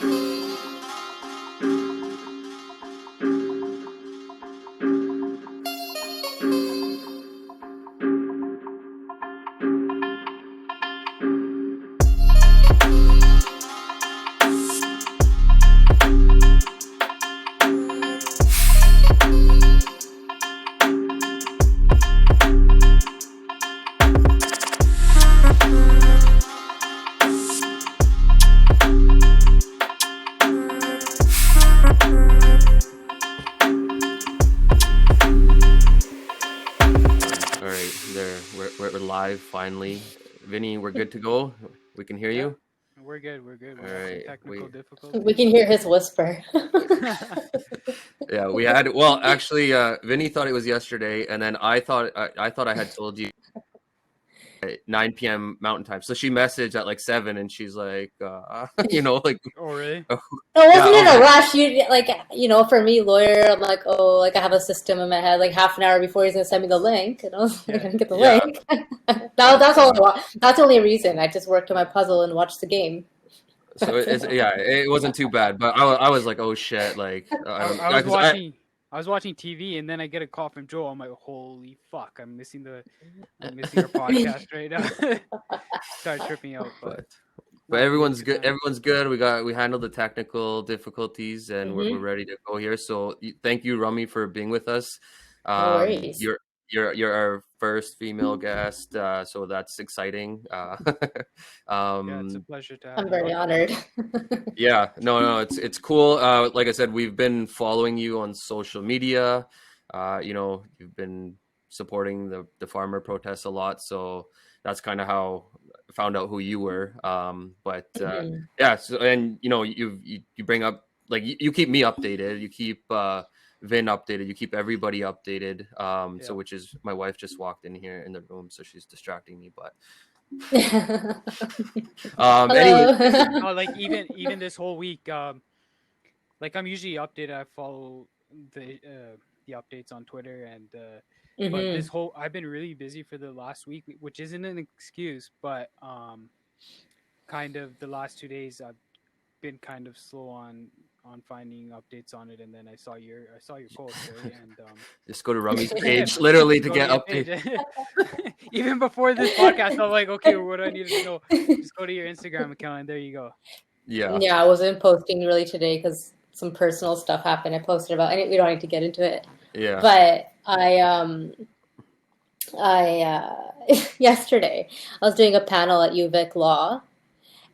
We're live finally. Vinny, we're good to go. We can hear you. We're good. We're All having right. technical difficulties. We can hear his whisper. Yeah, we had. Well, actually, Vinny thought it was yesterday, and then I thought I had told you at 9 p.m. Mountain Time. So she messaged at like 7, and she's like, like. Oh, really? It wasn't in a rush. For me, lawyer, I'm like, I have a system in my head. Like half an hour before he's gonna send me the link, and I was gonna get the link. That's all. That's the only reason. I just worked on my puzzle and watched the game. So it wasn't too bad, but I was like, oh shit, like I was watching TV, and then I get a call from Joel. I'm like, holy fuck, I'm missing our podcast right now. Start tripping out, but everyone's good. Everyone's good. We handled the technical difficulties, and we're ready to go here. So thank you, Rami, for being with us. No worries. You're our first female guest, so that's exciting. It's a pleasure to have you. I'm very honored. Yeah, no, it's cool. Like I said, we've been following you on social media. You've been supporting the farmer protests a lot, so that's kind of how I found out who you were. Yeah, so and you bring up, like, you keep me updated. You keep Vin updated. You keep everybody updated. So which is, my wife just walked in here in the room, so she's distracting me. But anyway, like even this whole week, like I'm usually updated. I follow the updates on Twitter, and but I've been really busy for the last week, which isn't an excuse, but kind of the last 2 days I've been kind of slow on finding updates on it, and then I saw your post, right? And just go to Rami's page literally to get updates. Even before this podcast, I'm like, okay, what do I need to know? Just go to your Instagram account, and there you go. Yeah, I wasn't posting really today because some personal stuff happened. I posted about, and we don't need to get into it. Yeah. But yesterday I was doing a panel at UVic Law.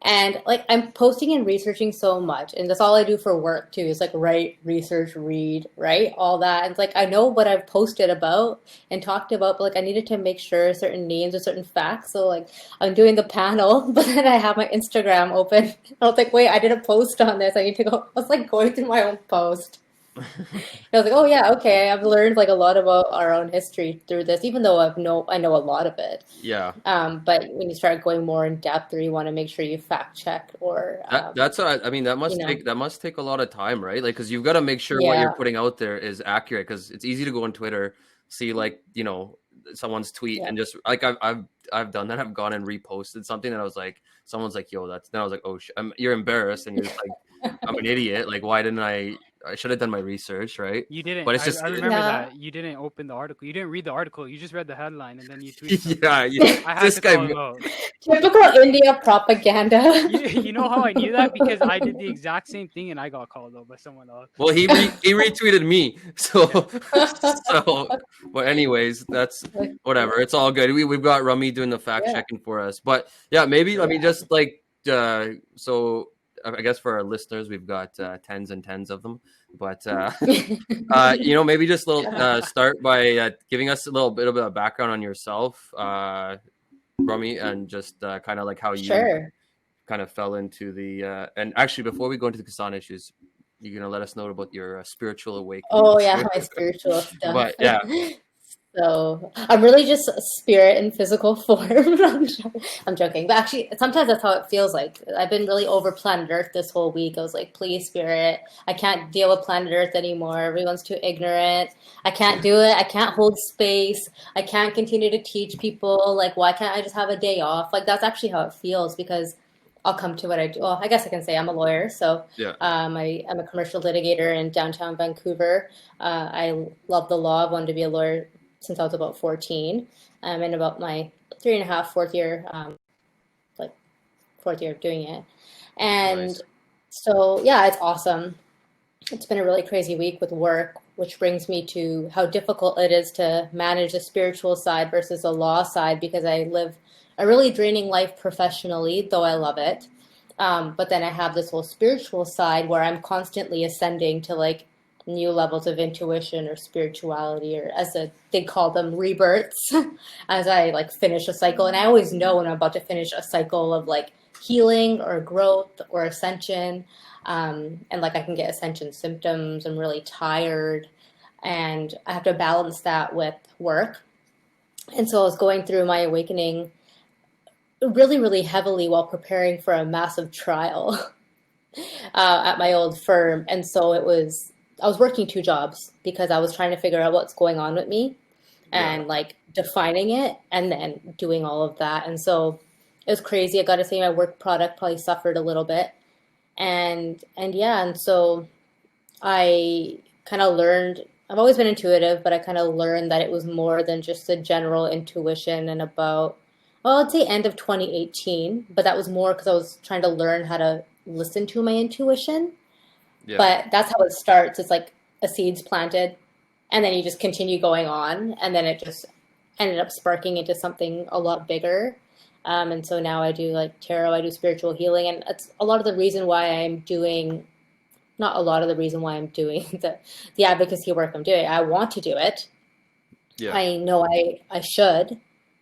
And like, I'm posting and researching so much, and that's all I do for work too. Is like write, research, read, right, all that. And it's like, I know what I've posted about and talked about, but like I needed to make sure certain names or certain facts. So like, I'm doing the panel, but then I have my Instagram open. I was like, wait, I did a post on this. I need to go. I was like going through my own post. I was like, oh yeah, okay. I've learned like a lot about our own history through this, even though I know a lot of it. Yeah. But when you start going more in depth, or you want to make sure you fact check, or that's what I mean. That must take a lot of time, right? Like, because you've got to make sure what you're putting out there is accurate. Because it's easy to go on Twitter, see like someone's tweet, and just like I've done that. I've gone and reposted something, and I was like, someone's like, yo, that's. Then I was like, oh, you're embarrassed, and you're just like, I'm an idiot. Like, why didn't I should have done my research, right? You didn't. But it's just, I remember that you didn't open the article. You didn't read the article. You just read the headline, and then you tweeted. I had to call him out. Typical India propaganda. You know how I knew that? Because I did the exact same thing, and I got called out by someone else. Well, he retweeted me, so. But anyways, that's whatever. It's all good. We've got Rami doing the fact checking for us. But yeah, maybe let me just like so. I guess for our listeners, we've got tens and tens of them, but maybe just a little start by giving us a little bit of a background on yourself, Rami, and just kind of like how you kind of fell into the and actually before we go into the Kassan issues, you're gonna let us know about your spiritual awakening. Oh yeah, my spiritual stuff. But yeah. So I'm really just spirit in physical form. I'm joking, but actually sometimes that's how it feels like. I've been really over planet Earth this whole week. I was like, please, spirit, I can't deal with planet Earth anymore. Everyone's too ignorant. I can't do it. I can't hold space. I can't continue to teach people. Like, why can't I just have a day off? Like, that's actually how it feels, because I'll come to what I do. Well, I guess I can say I'm a lawyer. So Yeah. I'm a commercial litigator in downtown Vancouver. I love the law. I've wanted to be a lawyer since I was about 14. I'm in about my 3.5, fourth year of doing it. And Nice. so, yeah, it's awesome. It's been a really crazy week with work, which brings me to how difficult it is to manage the spiritual side versus the law side because I live a really draining life professionally, though I love it. But then I have this whole spiritual side where I'm constantly ascending to like new levels of intuition or spirituality, or they call them rebirths, as I like finish a cycle. And I always know when I'm about to finish a cycle of like healing or growth or ascension. And like I can get ascension symptoms. I'm really tired and I have to balance that with work. And so I was going through my awakening really, really heavily while preparing for a massive trial at my old firm. And so I was working 2 jobs because I was trying to figure out what's going on with me Yeah. and like defining it and then doing all of that. And so it was crazy. I got to say my work product probably suffered a little bit. And yeah, and so I kind of learned, I've always been intuitive, but I kind of learned that it was more than just a general intuition and about, well, I'd say end of 2018, but that was more because I was trying to learn how to listen to my intuition. Yeah. But that's how it starts. It's like a seed's planted and then you just continue going on and then it just ended up sparking into something a lot bigger. And so now I do like tarot, I do spiritual healing, and it's a lot of the reason why I'm doing, not a lot of the reason why I'm doing the advocacy work I'm doing. I want to do it. Yeah. I know I should,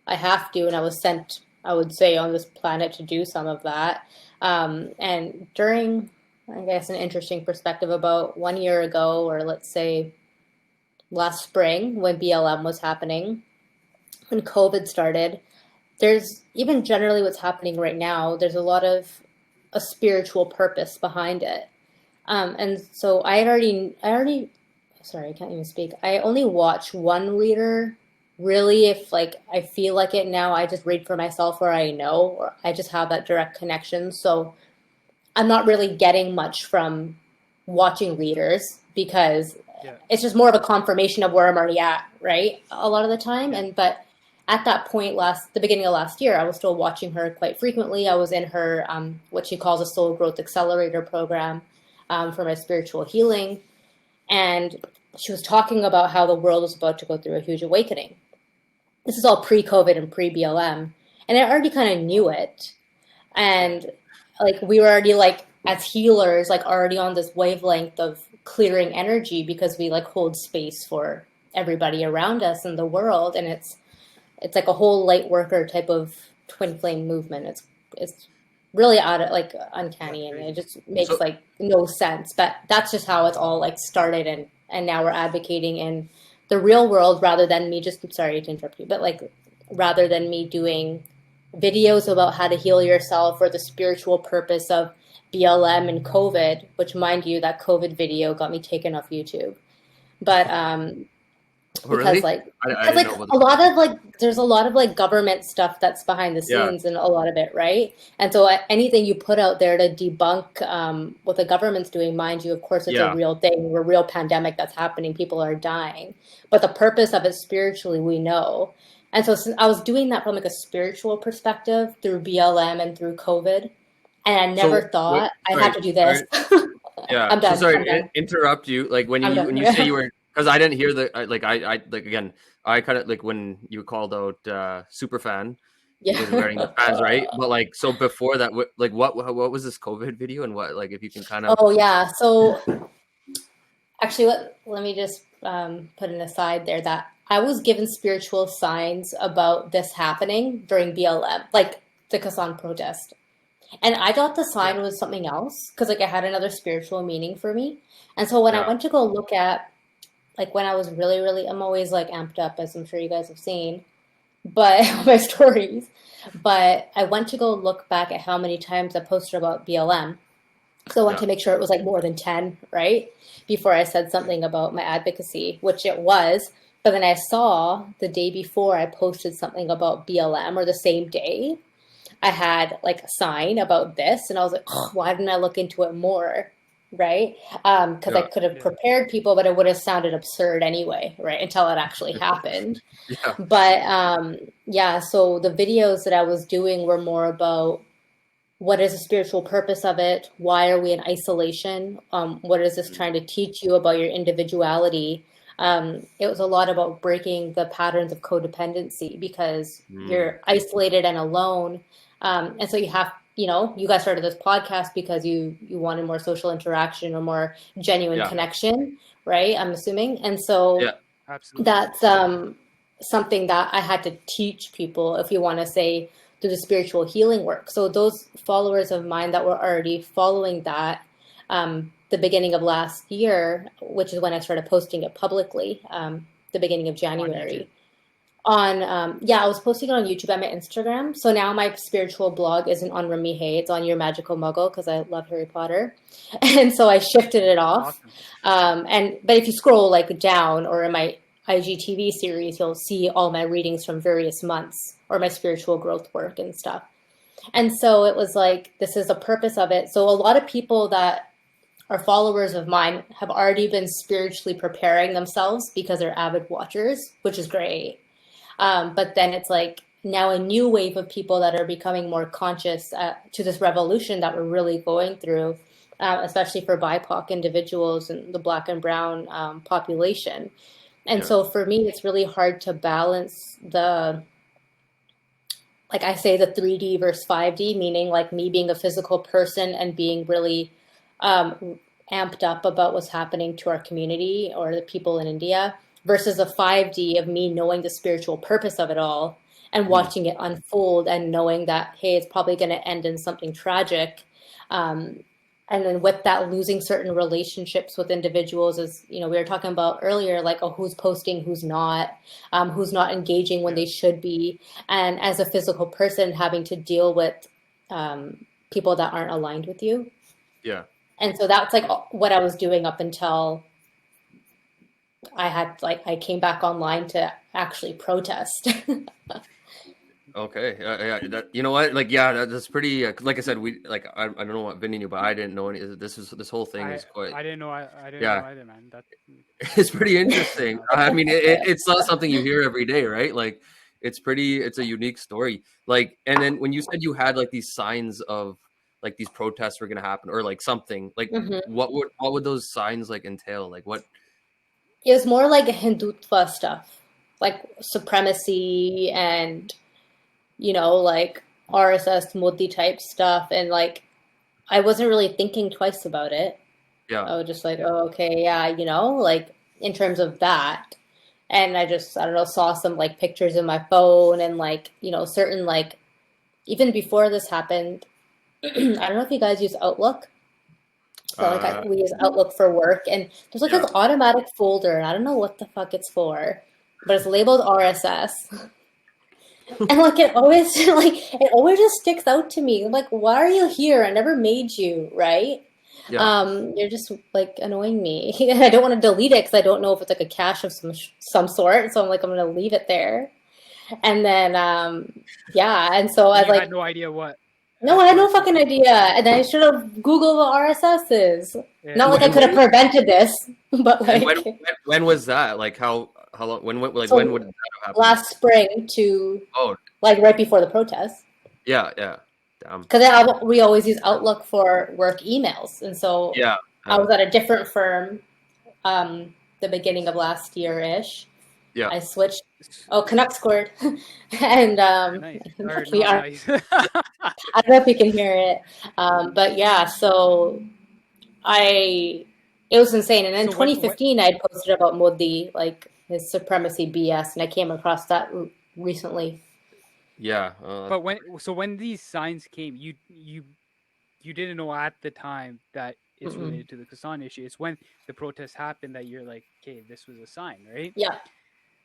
I have to, and I was sent, I would say, on this planet to do some of that. And during, I guess, an interesting perspective, about 1 year ago, or let's say last spring when BLM was happening, when COVID started, there's even generally what's happening right now, there's a lot of a spiritual purpose behind it. And so sorry, I can't even speak. I only watch one reader. Really, if like I feel like it now, I just read for myself or I know, or I just have that direct connection. So I'm not really getting much from watching readers because Yeah. it's just more of a confirmation of where I'm already at, right? A lot of the time. But at that point, the beginning of last year, I was still watching her quite frequently. I was in her, what she calls a soul growth accelerator program for my spiritual healing. And she was talking about how the world was about to go through a huge awakening. This is all pre-COVID and pre-BLM. And I already kind of knew it. And like we were already like, as healers, like already on this wavelength of clearing energy because we like hold space for everybody around us in the world. And it's like a whole light worker type of twin flame movement. It's really out of like uncanny and it just makes like no sense. But that's just how it's all like started and now we're advocating in the real world rather than me just, sorry to interrupt you, but like rather than me doing videos about how to heal yourself or the spiritual purpose of BLM and COVID, which mind you, that COVID video got me taken off YouTube. But because really? like I because like didn't know a lot of like there's a lot of like government stuff that's behind the scenes and a lot of it, right? And so anything you put out there to debunk what the government's doing, mind you, of course it's a real thing, a real pandemic that's happening, people are dying, but the purpose of it spiritually we know. And so since I was doing that from like a spiritual perspective through BLM and through COVID, and I never thought I'd have to do this. Yeah. I'm done. So sorry, I'm done. Interrupt you. Like when you say you were, because I didn't hear I like again, I kind of like when you called out super fan. Yeah. Wearing the fans, right? But like, so before that, like, what was this COVID video, and what, like, if you can kind of. Oh yeah. So actually, let me just put an aside there that I was given spiritual signs about this happening during BLM, like the Kassan protest. And I thought the sign was something else because like it had another spiritual meaning for me. And so when I went to go look at, like when I was really, really, I'm always like amped up, as I'm sure you guys have seen, but my stories. But I went to go look back at how many times I posted about BLM. So I wanted to make sure it was like more than 10, right? Before I said something about my advocacy, which it was. But then I saw the day before I posted something about BLM, or the same day, I had like a sign about this, and I was like, oh, why didn't I look into it more? Right? Because I Yeah. could have prepared people, but it would have sounded absurd anyway, right? Until it actually happened. Yeah. But yeah, so the videos that I was doing were more about what is the spiritual purpose of it? Why are we in isolation? What is this trying to teach you about your individuality? It was a lot about breaking the patterns of codependency because you're isolated and alone. And so you have, you guys started this podcast because you wanted more social interaction or more genuine connection, right? I'm assuming. And so Absolutely. that's something that I had to teach people, if you want to say, through the spiritual healing work. So those followers of mine that were already following that, the beginning of last year, which is when I started posting it publicly, the beginning of January. I was posting it on YouTube and my Instagram. So now my spiritual blog isn't on Rami Hayre, it's on Your Magical Muggle because I love Harry Potter. And so I shifted it off. Awesome. But if you scroll like down or in my IGTV series, you'll see all my readings from various months or my spiritual growth work and stuff. And so it was like, this is the purpose of it. So a lot of people that are followers of mine have already been spiritually preparing themselves because they're avid watchers, which is great. But then it's like now a new wave of people that are becoming more conscious to this revolution that we're really going through, especially for BIPOC individuals and the Black and Brown population. And so for me, it's really hard to balance like I say, the 3D versus 5D, meaning like me being a physical person and being really amped up about what's happening to our community or the people in India, versus a 5D of me knowing the spiritual purpose of it all and watching it unfold and knowing that, hey, it's probably going to end in something tragic. And then with that, losing certain relationships with individuals, as we were talking about earlier, like, oh, who's posting, who's not engaging when they should be. And as a physical person, having to deal with people that aren't aligned with you. Yeah. And so that's like what I was doing up until I came back online to actually protest. Okay. That, you know what? Like, that's pretty. Like I said, I don't know what Vinny knew, but I didn't know any. This whole thing is quite. I didn't know. I didn't know either, man. It's pretty interesting. I mean, it's not something you hear every day, right? Like, it's a unique story. Like, and then when you said you had like these signs of like these protests were gonna happen or like something, like what would those signs like entail? Like what? It was more like Hindutva stuff, like supremacy and like RSS Modi type stuff. And like, I wasn't really thinking twice about it. Yeah. I was just like, oh, okay, yeah, like in terms of that. And I don't know, saw some like pictures in my phone and like, certain like, even before this happened, I don't know if you guys use Outlook. So we use Outlook for work, and there's like this automatic folder, and I don't know what the fuck it's for, but it's labeled RSS. And like it always just sticks out to me. I'm like, why are you here? I never made you, right? Yeah. You're just like annoying me. I don't want to delete it because I don't know if it's like a cache of some sort. So I'm like, I'm gonna leave it there. And then and so I had no idea what. No, I had no fucking idea. And then I should have Googled what RSS is. Yeah. Not like I could have prevented this, but like when was that? Like how long? When would that happen? Last spring like right before the protest. Yeah. Because we always use Outlook for work emails, and so I was at a different firm, the beginning of last year-ish. Yeah, I switched. Oh, Canucks scored, and nice. we are. Nice. I don't know if you can hear it, but yeah. So it was insane. And in 2015, I had posted about Modi, like his supremacy BS, and I came across that recently. Yeah, but when these signs came, you didn't know at the time that it's related to the Kassan issue. It's when the protest happened that you're like, okay, this was a sign, right? Yeah.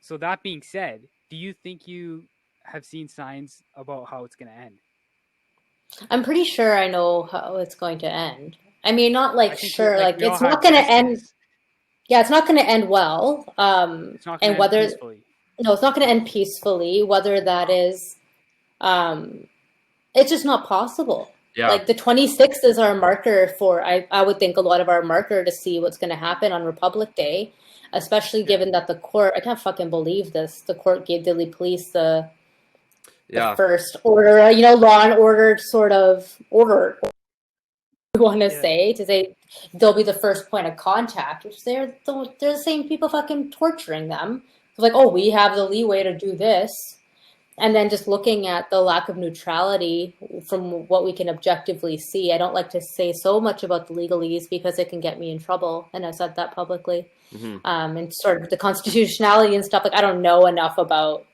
So that being said, do you think you have seen signs about how it's going to end? I'm pretty sure I know how it's going to end. I mean, not like sure, like it's not going to end. Yeah, it's not going to end well. It's not going to end peacefully. No, it's not going to end peacefully. Whether that is, It's just not possible. Yeah. Like the 26th is our marker for, I would think, a lot of our marker to see what's going to happen on Republic Day, especially given that the court, I can't fucking believe this, the court gave Delhi police the first order, law and order sort of order, we want to say they'll be the first point of contact, which they're the same people fucking torturing them. It's like, oh, we have the leeway to do this. And then just looking at the lack of neutrality from what we can objectively see, I don't like to say so much about the legalese because it can get me in trouble. And I've said that publicly. And sort of the constitutionality and stuff. Like, I don't know enough about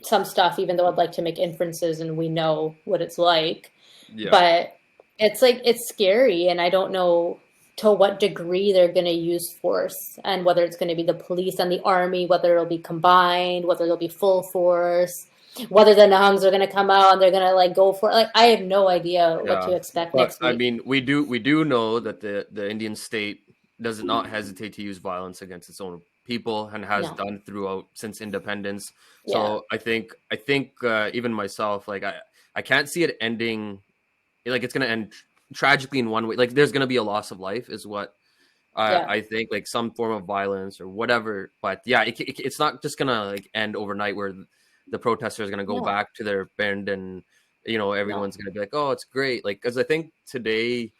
some stuff, even though I'd like to make inferences and we know what it's like. Yeah. But it's like, it's scary. And I don't know to what degree they're going to use force and whether it's going to be the police and the army, whether it'll be combined, whether it'll be full force, whether the Nahangs are going to come out and they're going to like go for it. Like, I have no idea what to expect next week. I mean, we do know that the Indian state does not hesitate to use violence against its own people and has done throughout since independence. So I think even myself, like I can't see it ending, like it's going to end tragically in one way. Like there's going to be a loss of life is what I think, like some form of violence or whatever. But yeah, it's not just going to like end overnight where the protesters are going to go back to their bend and, everyone's going to be like, oh, it's great. Like, because I think today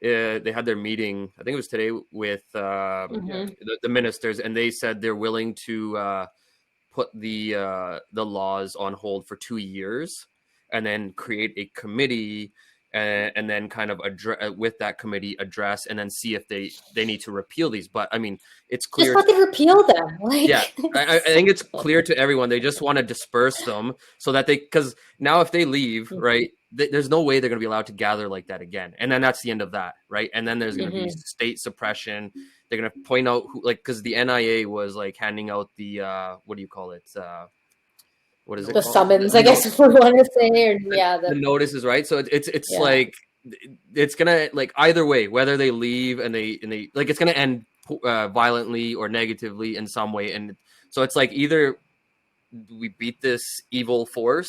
they had their meeting, I think it was today with the ministers, and they said they're willing to put the laws on hold for 2 years and then create a committee and then kind of with that committee address and then see if they need to repeal these. But I mean, it's clear. Just fucking repeal them. Like, yeah, I think it's clear to everyone. They just want to disperse them so that because now if they leave, right, there's no way they're going to be allowed to gather like that again. And then that's the end of that, right? And then there's going to be state suppression. They're going to point out who, like, because the NIA was like handing out the what do you call it? What is it? The called? Summons, I guess, if we want to say, or the notices, right? So it's like it's gonna like either way, whether they leave and they like it's gonna end violently or negatively in some way, and so it's like either we beat this evil force,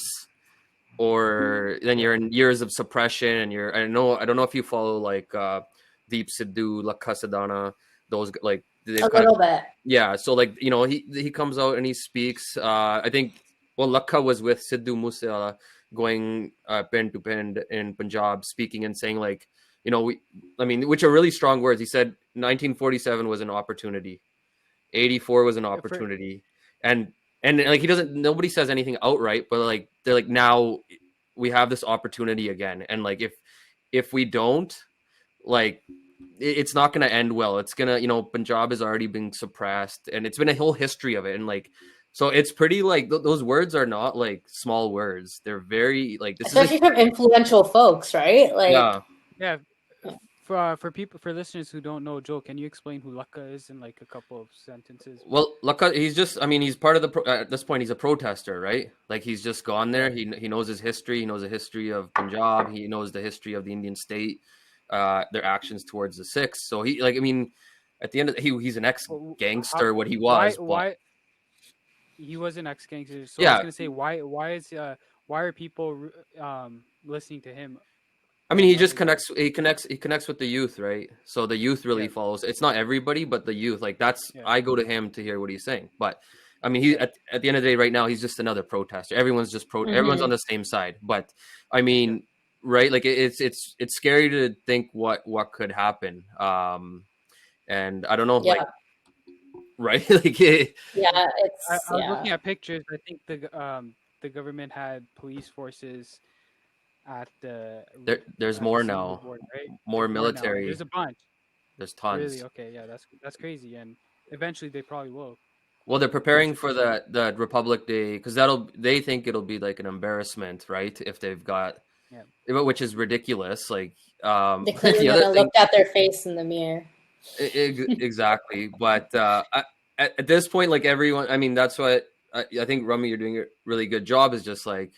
or then you're in years of suppression, and I don't know if you follow like Deep Sidhu, Lakha Sadhana, those like a little bit, yeah. So like he comes out and he speaks. I think. Well, Lakha was with Sidhu Moosewala going pen to pen in Punjab, speaking and saying like, which are really strong words. He said 1947 was an opportunity, 84 was an opportunity, and like nobody says anything outright, but like they're like now we have this opportunity again, and like if we don't, like it's not going to end well. It's gonna Punjab is already being suppressed, and it's been a whole history of it, and like. So it's pretty like those words are not like small words. They're very like this especially from influential folks, right? Like yeah. For listeners who don't know, Joe, can you explain who Lakha is in like a couple of sentences? Well, Lakha, he's part of at this point he's a protester, right? Like he's just gone there. He knows his history. He knows the history of Punjab. He knows the history of the Indian state, their actions towards the Sikhs. So he at the end of he's an ex-gangster. What he was. Why? He was an ex-gangster. So I was gonna say, why are people listening to him? I mean, he just connects with the youth, right? So the youth really follows. It's not everybody, but the youth. Like I go to him to hear what he's saying. But I mean, he at the end of the day, right now, he's just another protester. Everyone's just everyone's on the same side. But I mean, right? Like it's scary to think what could happen. And I don't know, like. Right, like it's. I was looking at pictures. I think the government had police forces at the. There's more now. Board, right? More military. There's a bunch. There's tons. Really? Okay, yeah, that's crazy, and eventually they probably will. Well, they're preparing for the Republic Day because they think it'll be like an embarrassment, right? If they've got, which is ridiculous. Like they clearly looked at their face in the mirror. Exactly, but at this point, like everyone, I mean, that's what I think, Rami, you're doing a really good job is just like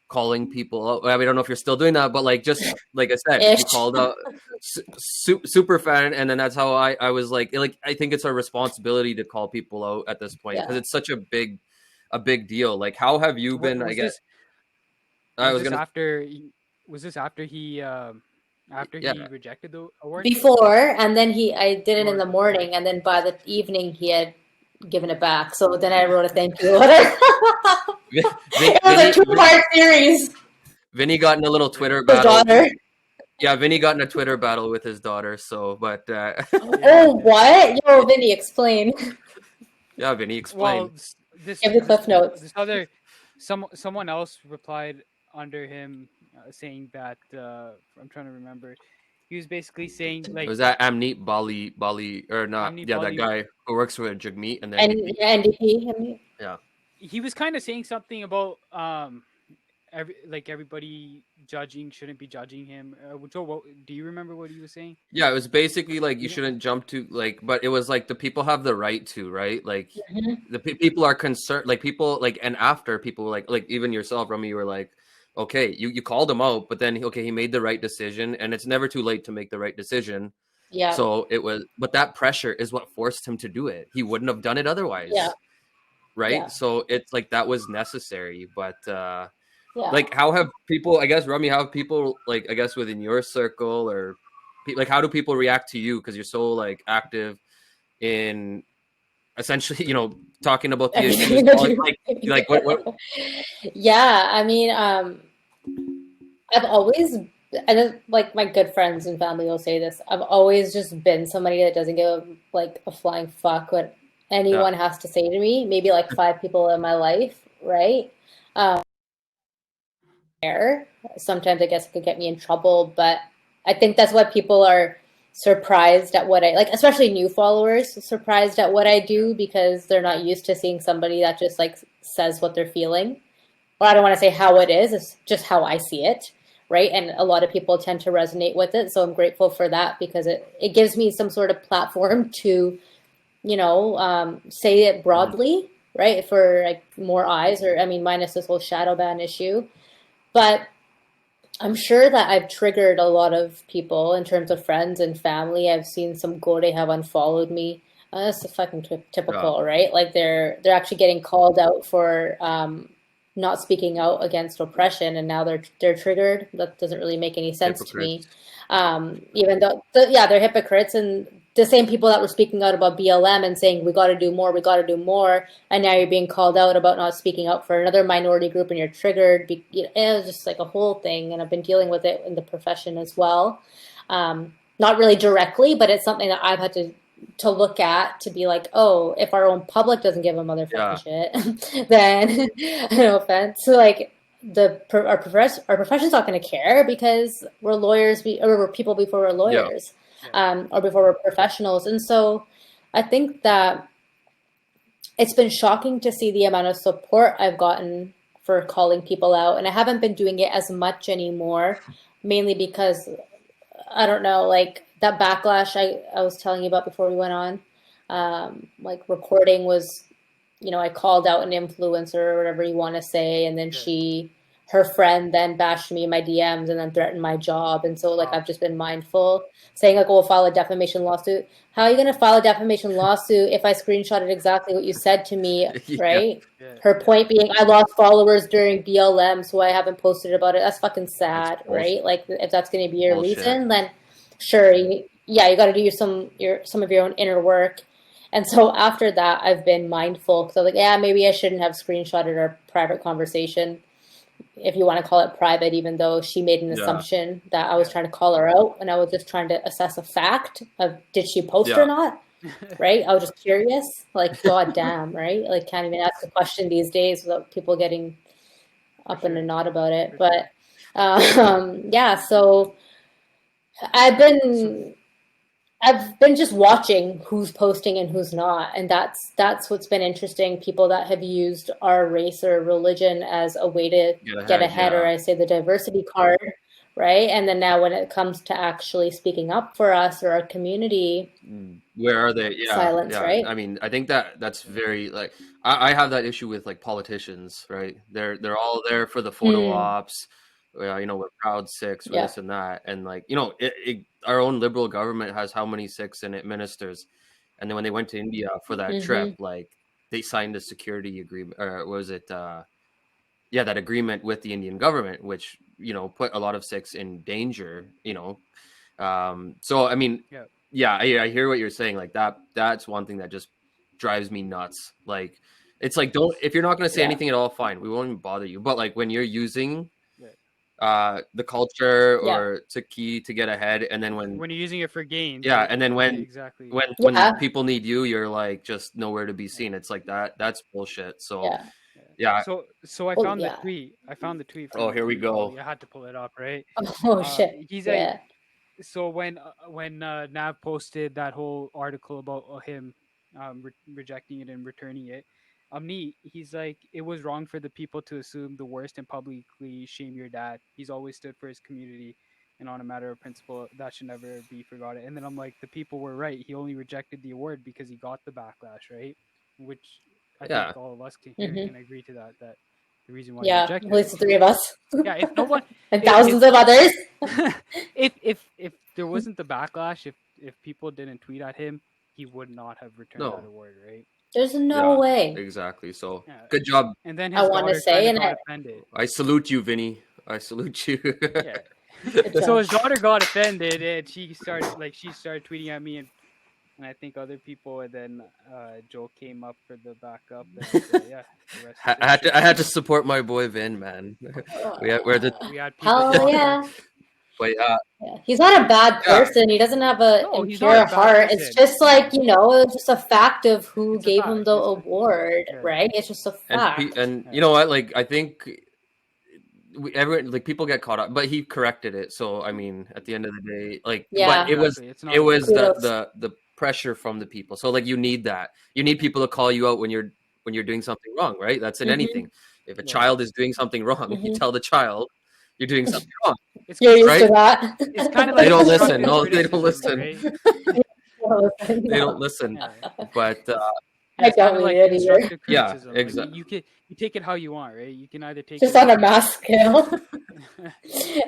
calling people out. I don't know if you're still doing that, but like just like I said, you called out super fan, and then that's how I was like I think it's our responsibility to call people out at this point because it's such a big deal. Like, how have you been? I guess. I Was was this gonna. after? Was this after he Yeah. rejected the award? Before, and then I did it in Or the morning, and then by the evening he had given it back. So then I wrote a thank you letter. It was a Vinny, two-part series. Vinny got in a little yeah, Twitter His battle. daughter. Yeah, Vinny got in a Twitter battle with his daughter. So, but yeah, Oh, what? Yo, Vinny, explain. yeah, Vinny, well, explain. Give the cliff notes. this other someone else replied under him, saying that I'm trying to remember. He was basically saying like Was that Amneet Bali or not? Amni Yeah, that Bali. guy who works with Jagmeet and the And NDP. NDP. I mean, Yeah. He was kind of saying something about everybody judging shouldn't be judging him. Joe, do you remember what he was saying? Yeah, it was basically like you You know, shouldn't jump to like, but it was like the people have the right to, right? Like mhm. the people are concerned, like people like, and after people were like even yourself, Rami, you were like, okay, you called him out, but then okay, he made the right decision, and it's never too late to make the right decision. Yeah, So it was, but that pressure is what forced him to do it. He wouldn't have done it yeah, otherwise, right? yeah, So it's like that was necessary, but yeah. like how have people, I guess, Rami, how have people, like, I guess within your circle or like how do people react to you because you're so like active in essentially talking about the issues, Everything that like what Yeah, I mean, I've always, and like my good friends and family will say this, I've always just been somebody that doesn't give like a flying fuck what yeah, anyone has to say to me. Maybe like five people in my life, right? Um, Sometimes I guess it could get me in trouble, but I think that's why people are surprised at what I like, especially new followers, surprised at what I do because they're not used to seeing somebody that just like says what they're feeling. Or I don't want to say how it is, it's just how I see it, right? And a lot of people tend to resonate with it. So I'm grateful for that because it gives me some sort of platform to, say it mhm, broadly, right? For like more eyes, or I mean, minus this whole shadow ban issue. But I'm sure that I've triggered a lot of people in terms of friends and family. I've seen some Gore have unfollowed me. That's fucking yeah, typical, right? Like they're actually getting called out for not speaking out against oppression, and now they're triggered. That doesn't really make any sense to me. hypocrites. Even though, yeah, they're hypocrites, and the same people that were speaking out about BLM and saying we got to do more, we got to do more, and now you're being called out about not speaking out for another minority group, and you're triggered. It was just like a whole thing, and I've been dealing with it in the profession as well. Not really directly, but it's something that I've had to look at to be like, oh, if our own public doesn't give a motherfucking Yeah, shit, then no offense, like our profession's not going to care because we're lawyers, or we're people before we're yeah, lawyers, yeah, or before we're professionals. And so I think that it's been shocking to see the amount of support I've gotten for calling people out, and I haven't been doing it as much anymore, mainly because I don't know, like that backlash I was telling you about before we went on, like recording was, I called out an influencer or whatever you want to say, and then yeah. her friend then bashed me in my DMs and then threatened my job. And so like Wow. I've just been mindful, saying like, we'll file a defamation lawsuit. How are you going to file a defamation lawsuit if I screenshotted exactly what you said to me, yeah, right? Yeah, Her yeah, point being, I lost followers during BLM, so I haven't posted about it. That's fucking that's sad, bullshit. right? Like, if that's going to be your Bullshit. reason, then sure, yeah, you got to do some of your own inner work. And so after that, I've been mindful because I was like, yeah, maybe I shouldn't have screenshotted our private conversation, if you want to call it private, even though she made an Yeah, assumption that I was yeah, trying to call her out, and I was just trying to assess a fact of did she post or yeah, not, right? I was just curious, like, god damn, right? Like, can't even ask a question these days without people getting for up in a sure, knot about it. for sure. But yeah, so I've So been I've been just watching who's posting and who's not, and that's what's been interesting. People that have used our race or religion as a way to get get ahead. ahead, or Yeah, I say the diversity card, right? And then now when it comes to actually speaking up for us or our community, where are they? Yeah, silence, yeah. right? I mean, I think that's very like I have that issue with like politicians, right? They're all there for the photo Mm, ops. We're proud Sikhs, we're yeah. this and that, and like our own liberal government has how many Sikhs in it ministers, and then when they went to India for that trip, Mm-hmm. like they signed a security agreement, or was it? that agreement with the Indian government, which, put a lot of Sikhs in danger, so I mean, I hear what you're saying. Like that's one thing that just drives me nuts. Like, it's like, if you're not going to say anything at all, fine, we won't even bother you. But like when you're using the culture or to get ahead, and then when you're using it for gain, and then when exactly when people need you, you're like just nowhere to be seen. It's like that's bullshit. So so I found the tweet. Oh, here we go. You had to pull it up, right? Shit. He's like, so when Nav posted that whole article about him rejecting it and returning it, he's like, it was wrong for the people to assume the worst and publicly shame your dad. He's always stood for his community, and on a matter of principle, that should never be forgotten. And then I'm like, the people were right. He only rejected the award because he got the backlash, right? Which I think all of us can agree to that. That the reason why he rejected at least the three of us. If no one and thousands of others. if there wasn't the backlash, if people didn't tweet at him, he would not have returned that award, right? There's no way. Exactly. So good job. And then his daughter got offended. I salute you, Vinny. I salute you. So his daughter got offended, and she started tweeting at me and I think other people, and then Joel came up for the backup. And, I had to support my boy Vin, man. we had people. Hell yeah. But he's not a bad person. He doesn't have a impure heart. It's just like, it's just a fact of who gave him the award, right? It's just a fact. And you know what? Like, I think people get caught up, but he corrected it. So I mean, at the end of the day, like, but it was the pressure from the people. So like, you need that. You need people to call you out when you're doing something wrong, right? That's in anything. If a child is doing something wrong, you tell the child you're doing something wrong. You're used to that. It's kind of like they don't listen. No, they don't listen. Right? They don't listen. But I don't like either. Yeah, exactly. Like, you take it how you want, right? You can either take just on a mass scale.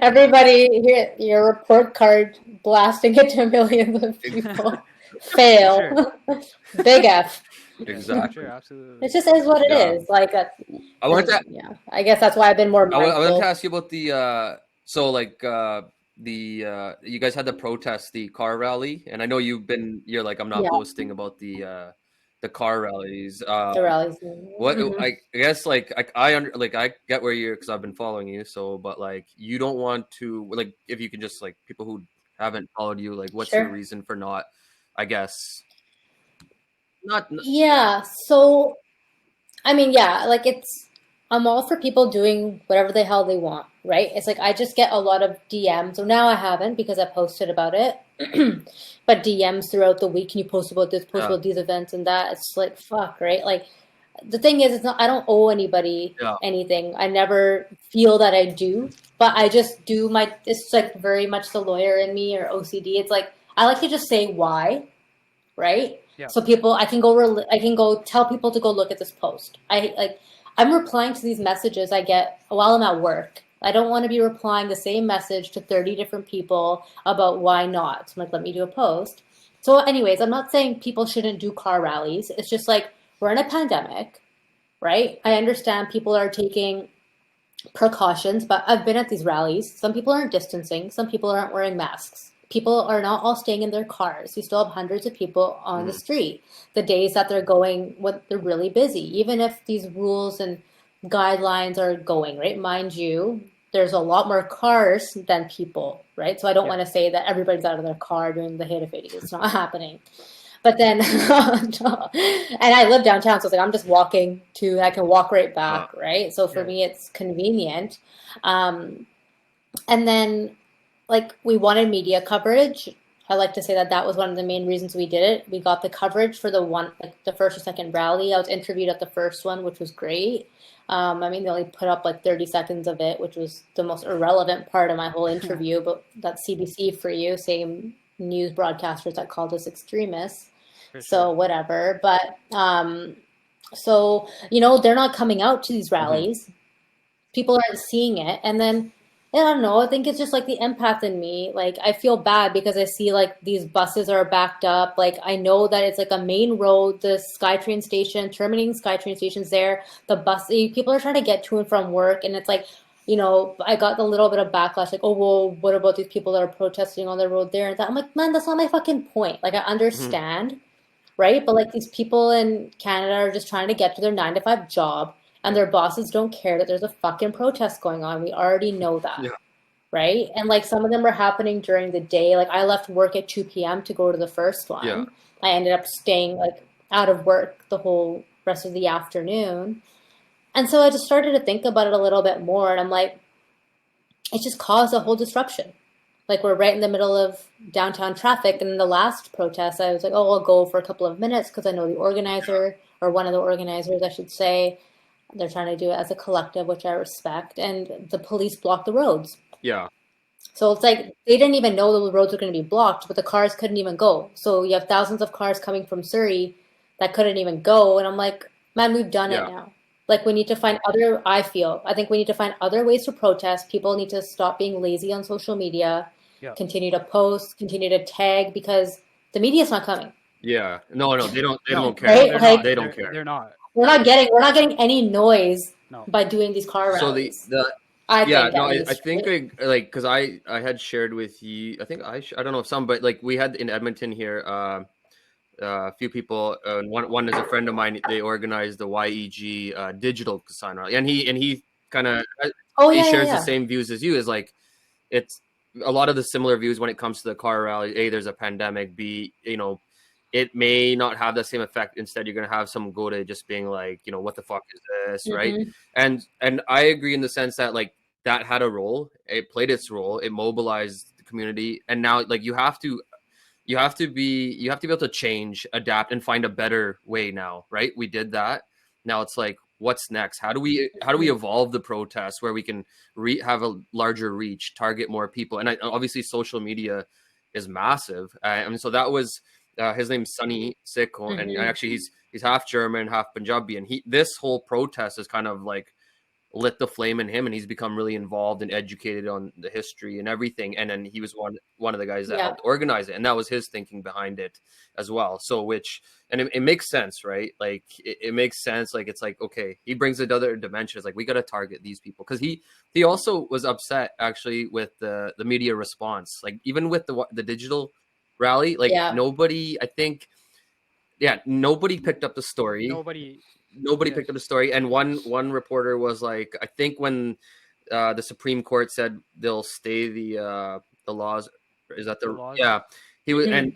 Everybody, your report card blasting it to millions of people. Fail. Big F. Exactly. Sure, absolutely. It just is what it is. Like, I wanted to. Yeah, I guess that's why I've been more mindful. I wanted to ask you about the. So like you guys had the protest, the car rally, and I know you're like, I'm not posting about the car rallies. The rallies. What I guess like I get where you're, because I've been following you. So, but like, you don't want to, like, if you can just, like, people who haven't followed you, like, what's your reason for not? I guess. Yeah. So, I mean, like, I'm all for people doing whatever the hell they want, right? It's like, I just get a lot of DMs. So now I haven't, because I posted about it. But DMs throughout the week, can you post about this, post about these events and that? It's like, fuck, right? Like, the thing is, I don't owe anybody anything. I never feel that I do, but I just do it's like very much the lawyer in me, or OCD. It's like, I like to just say why, right? Yeah. So I can go tell people to go look at this post. I'm replying to these messages I get while I'm at work. I don't want to be replying the same message to 30 different people about why not. So I'm like, let me do a post. So anyways, I'm not saying people shouldn't do car rallies. It's just like, we're in a pandemic, right? I understand people are taking precautions, but I've been at these rallies. Some people aren't distancing. Some people aren't wearing masks. People are not all staying in their cars. You still have hundreds of people on the street. The days that they're going, they're really busy. Even if these rules and guidelines are going, right? Mind you, there's a lot more cars than people, right? So I don't want to say that everybody's out of their car doing the Haye Fades. It's not happening. But then, and I live downtown, so it's like, I'm just I can walk right back, right? So for me, it's convenient. And then, like, we wanted media coverage. I like to say that was one of the main reasons we did it. We got the coverage for the first or second rally. I was interviewed at the first one, which was great. I mean, they only put up like 30 seconds of it, which was the most irrelevant part of my whole interview, but that's CBC for you, same news broadcasters that called us extremists. So whatever. But, so, they're not coming out to these rallies. People aren't seeing it. And then I don't know. I think it's just like the empath in me. Like I feel bad because I see like these buses are backed up. Like I know that it's like a main road, the SkyTrain station, terminating SkyTrain station's there. The bus people are trying to get to and from work, and it's like, I got a little bit of backlash, like, oh well, what about these people that are protesting on the road there and that? I'm like, man, that's not my fucking point. Like I understand, right? But like these people in Canada are just trying to get to their 9 to 5 job. And their bosses don't care that there's a fucking protest going on. We already know that. Yeah. Right? And like some of them were happening during the day. Like I left work at 2 p.m. to go to the first one. Yeah. I ended up staying like out of work the whole rest of the afternoon. And so I just started to think about it a little bit more. And I'm like, it just caused a whole disruption. Like we're right in the middle of downtown traffic. And in the last protest, I was like, oh, I'll go for a couple of minutes because I know the organizer, or one of the organizers, I should say. They're trying to do it as a collective, which I respect. And the police blocked the roads. Yeah. So it's like they didn't even know the roads were going to be blocked, but the cars couldn't even go. So you have thousands of cars coming from Surrey that couldn't even go. And I'm like, man, we've done it now. Like we need to find I think we need to find other ways to protest. People need to stop being lazy on social media, continue to post, continue to tag, because the media's not coming. Yeah. No, they don't care. Right? They don't care. They're not. We're not getting any noise by doing these car rallies. So I think because I had shared with you. I think I don't know if some, but like we had in Edmonton here, a few people. One is a friend of mine. They organized the YEG digital sign rally, and he kind of shares the same views as you. Is like it's a lot of the similar views when it comes to the car rally. A, there's a pandemic. B, it may not have the same effect. Instead, you're going to have some go to just being like, what the fuck is this, right? And I agree in the sense that like that had a role. It played its role. It mobilized the community, and now like you have to be able to change, adapt, and find a better way now, right? We did that. Now it's like, what's next? How do we evolve the protest where we can have a larger reach, target more people? And obviously, social media is massive, and so that was. His name's Sunny Sikh, and actually he's half German, half Punjabi, and this whole protest is kind of like lit the flame in him, and he's become really involved and educated on the history and everything. And then he was one of the guys that helped organize it, and that was his thinking behind it as well. So it makes sense, right? Like it makes sense. Like it's like, okay, he brings another dimension. It's like we got to target these people, because he also was upset actually with the media response, like even with the digital rally, like nobody picked up the story. Nobody picked up the story. And one reporter was like, I think when the Supreme Court said they'll stay the laws, is that the laws? Yeah, he was, and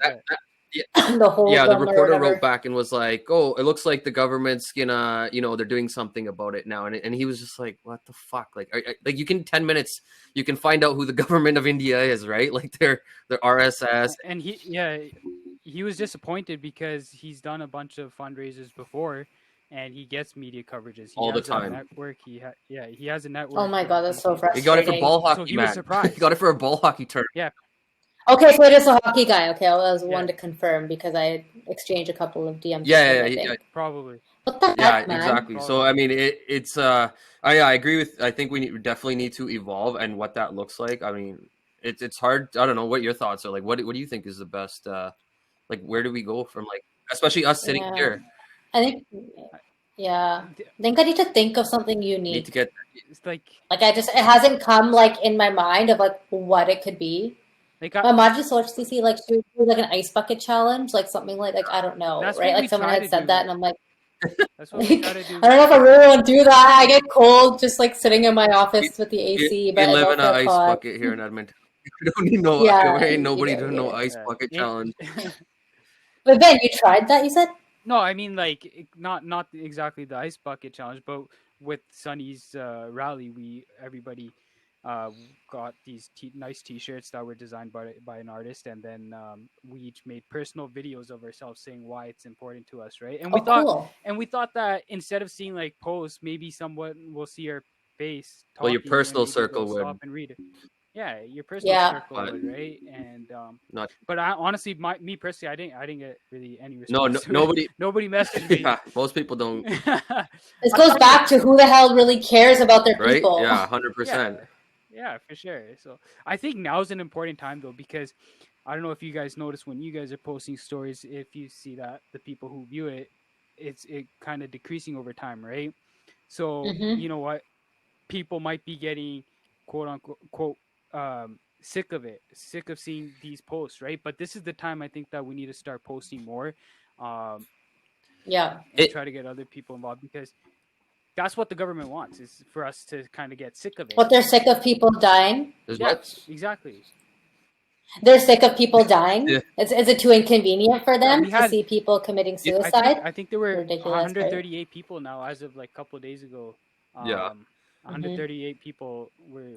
the reporter wrote back and was like, oh, it looks like the government's gonna, they're doing something about it now. And he was just like, what the fuck? Like, like you can 10 minutes, you can find out who the government of India is, right? Like they're RSS. And he was disappointed because he's done a bunch of fundraisers before, and he gets media coverages all the time. Network. He has a network. Oh my god, that's so frustrating. He got it for ball hockey. So he was surprised. He got it for a ball hockey tournament. Yeah. Okay, so it is a hockey guy. Okay, I was one to confirm because I exchanged a couple of DMs. Yeah, probably. What the heck, man? Exactly. Probably. So I mean, it's I agree with. I think we definitely need to evolve, and what that looks like. I mean, it's hard. I don't know what your thoughts are. Like, what do you think is the best? Like, where do we go from, like, especially us sitting here? I think. Yeah, I think I need to think of something unique. Need to get. It's like it hasn't come like in my mind of like what it could be. Like imagine सोचती like should we do like an ice bucket challenge, like something like I don't know, right? Like someone had said that, and I'm like, that's what we try to do. I don't know if I really want to do that. I get cold just like sitting in my office with the AC. We live in an ice bucket here in Edmonton. We don't need nobody to know ice bucket challenge. But Ben, you tried that? You said. No, I mean like not exactly the ice bucket challenge, but with Sunny's rally, everybody got these nice T-shirts that were designed by an artist, and then we each made personal videos of ourselves saying why it's important to us, right? And we thought that instead of seeing like posts, maybe someone will see our face. Well, your personal circle would stop and read it. Yeah, your personal circle would, right? And but I honestly, me personally, I didn't get really any response. No, nobody messaged me. Yeah, most people don't. This goes back to who the hell really cares about their people. Yeah, 100%. Yeah, for sure. So I think now is an important time though, because I don't know if you guys notice when you guys are posting stories, if you see that the people who view it, it kind of decreasing over time, right? So Mm-hmm. you know what, people might be getting quote unquote sick of it, sick of seeing these posts, right? But this is the time I think that we need to start posting more, um, Yeah. and It try to get other people involved, because that's what the government wants, is for us to kind of get sick of it. What, they're sick of people dying? is Yeah, what? exactly. They're sick of people dying? Yeah. Is it too inconvenient for Yeah, them we to had see people committing I think suicide? I think there were Ridiculous, right? 138 people now as of like a couple of days ago. Yeah. 138 people were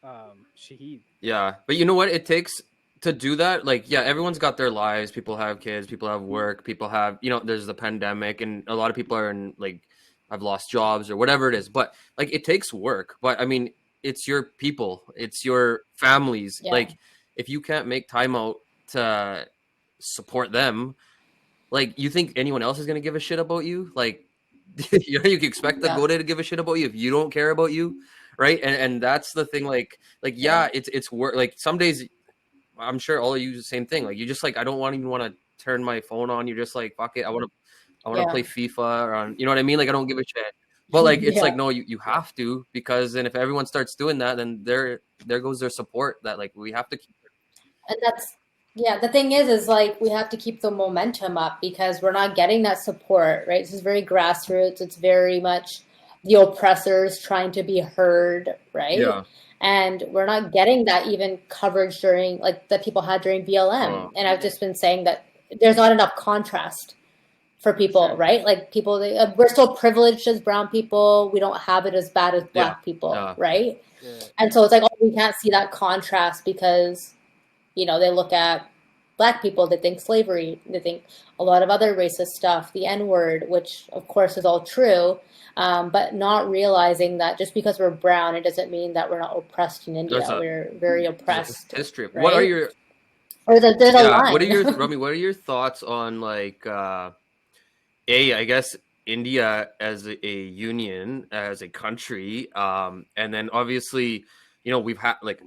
shaheed. Yeah. But you know what it takes to do that? Like, yeah, everyone's got their lives. People have kids, people have work, people have, there's the pandemic, and a lot of people are in like, I've lost jobs or whatever it is. But like, it takes work. But I mean, it's your people, it's your families. Yeah. Like, if you can't make time out to support them, like, you think anyone else is going to give a shit about you? Like, you can expect the Yeah. Goda to give a shit about you if you don't care about you, right? And that's the thing. Like Yeah. yeah, it's work. Like some days, I'm sure all of you the same thing. Like you just like, I don't want even want to turn my phone on. You're just like, fuck it, I want to Yeah. play FIFA or on, you know what I mean? Like I don't give a shit. But like it's like Yeah. no, you Yeah, have to, because then if everyone starts doing that, then there goes their support. That like we have to keep. And that's, yeah, the thing is like we have to keep the momentum up because we're not getting that support, right? This is very grassroots. It's very much the oppressors trying to be heard, right? Yeah. And we're not getting that even coverage during, like, that people had during BLM. Oh And I've yeah, just been saying that there's not enough contrast for for people, sure. right? Like people, we're so privileged as brown people. We don't have it as bad as yeah. black people, Yeah. right? Yeah, And so it's like, oh, we can't see that contrast because they look at black people, they think slavery, they think a lot of other racist stuff, the N word, which of course is all true, but not realizing that just because we're brown, it doesn't mean that we're not oppressed in There's India. a We're very there's a oppressed, history. What are right? your Or there's a Yeah, what are line. your Rami? What are your thoughts on like I guess India as a union, as a country, and then obviously, we've had like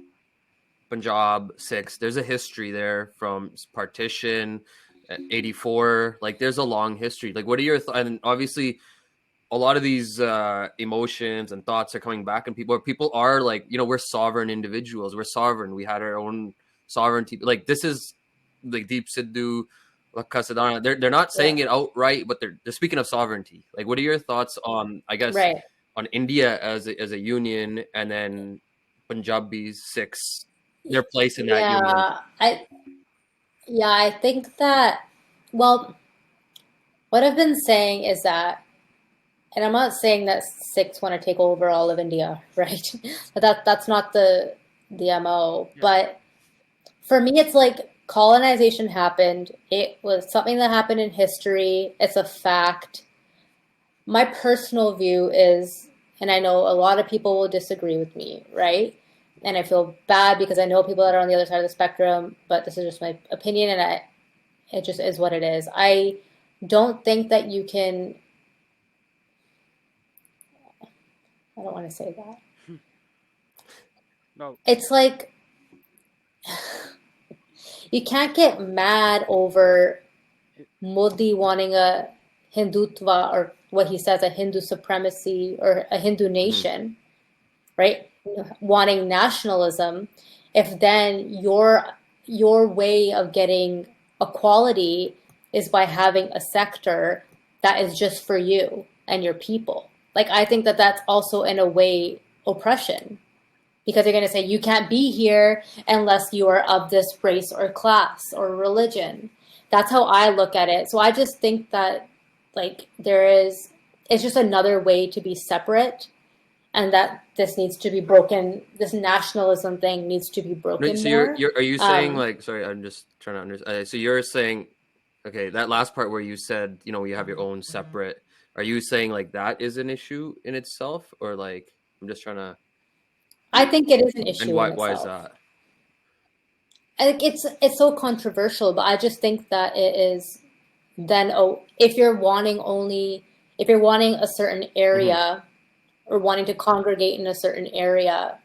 Punjab 6. There's a history there from partition, 84. Like, there's a long history. Like, what are your and obviously a lot of these emotions and thoughts are coming back, and people are like, we're sovereign individuals. We're sovereign. We had our own sovereignty. Like this is like Deep Sidhu, Kasadana. They're not saying Yeah, it outright, but they're speaking of sovereignty. Like, what are your thoughts on, I guess, right. on India as a union, and then Punjabi's 6, their place in that union? Yeah, I think that, well, what I've been saying is that, and I'm not saying that Sikhs want to take over all of India, right? But that's not the MO. yeah, But for me, it's like colonization happened. It was something that happened in history. It's a fact. My personal view is, and I know a lot of people will disagree with me, right? And I feel bad because I know people that are on the other side of the spectrum, but this is just my opinion, and it just is what it is. I don't think that you can, I don't want to say that. no, It's like you can't get mad over it, Modi wanting a Hindutva, or what he says, a Hindu supremacy or a Hindu Mhm. nation, right? Wanting nationalism, if then your way of getting equality is by having a sector that is just for you and your people. Like, I think that that's also in a way oppression, because they're going to say you can't be here unless you are of this race or class or religion. That's how I look at it. So I just think that, like, it's just another way to be separate, and that this needs to be broken. This nationalism thing needs to be No, broken so you're more. you're are you saying, like, sorry, I'm just trying to understand. So you're saying, okay, that last part where you said, you have your own separate. Are you saying like that is an issue in itself, or like I'm just trying to, I think it is an and issue in why is itself. that? I think it's so controversial, but I just think that it is then, oh, if you're wanting a certain Hmm. area or wanting to congregate in a certain area,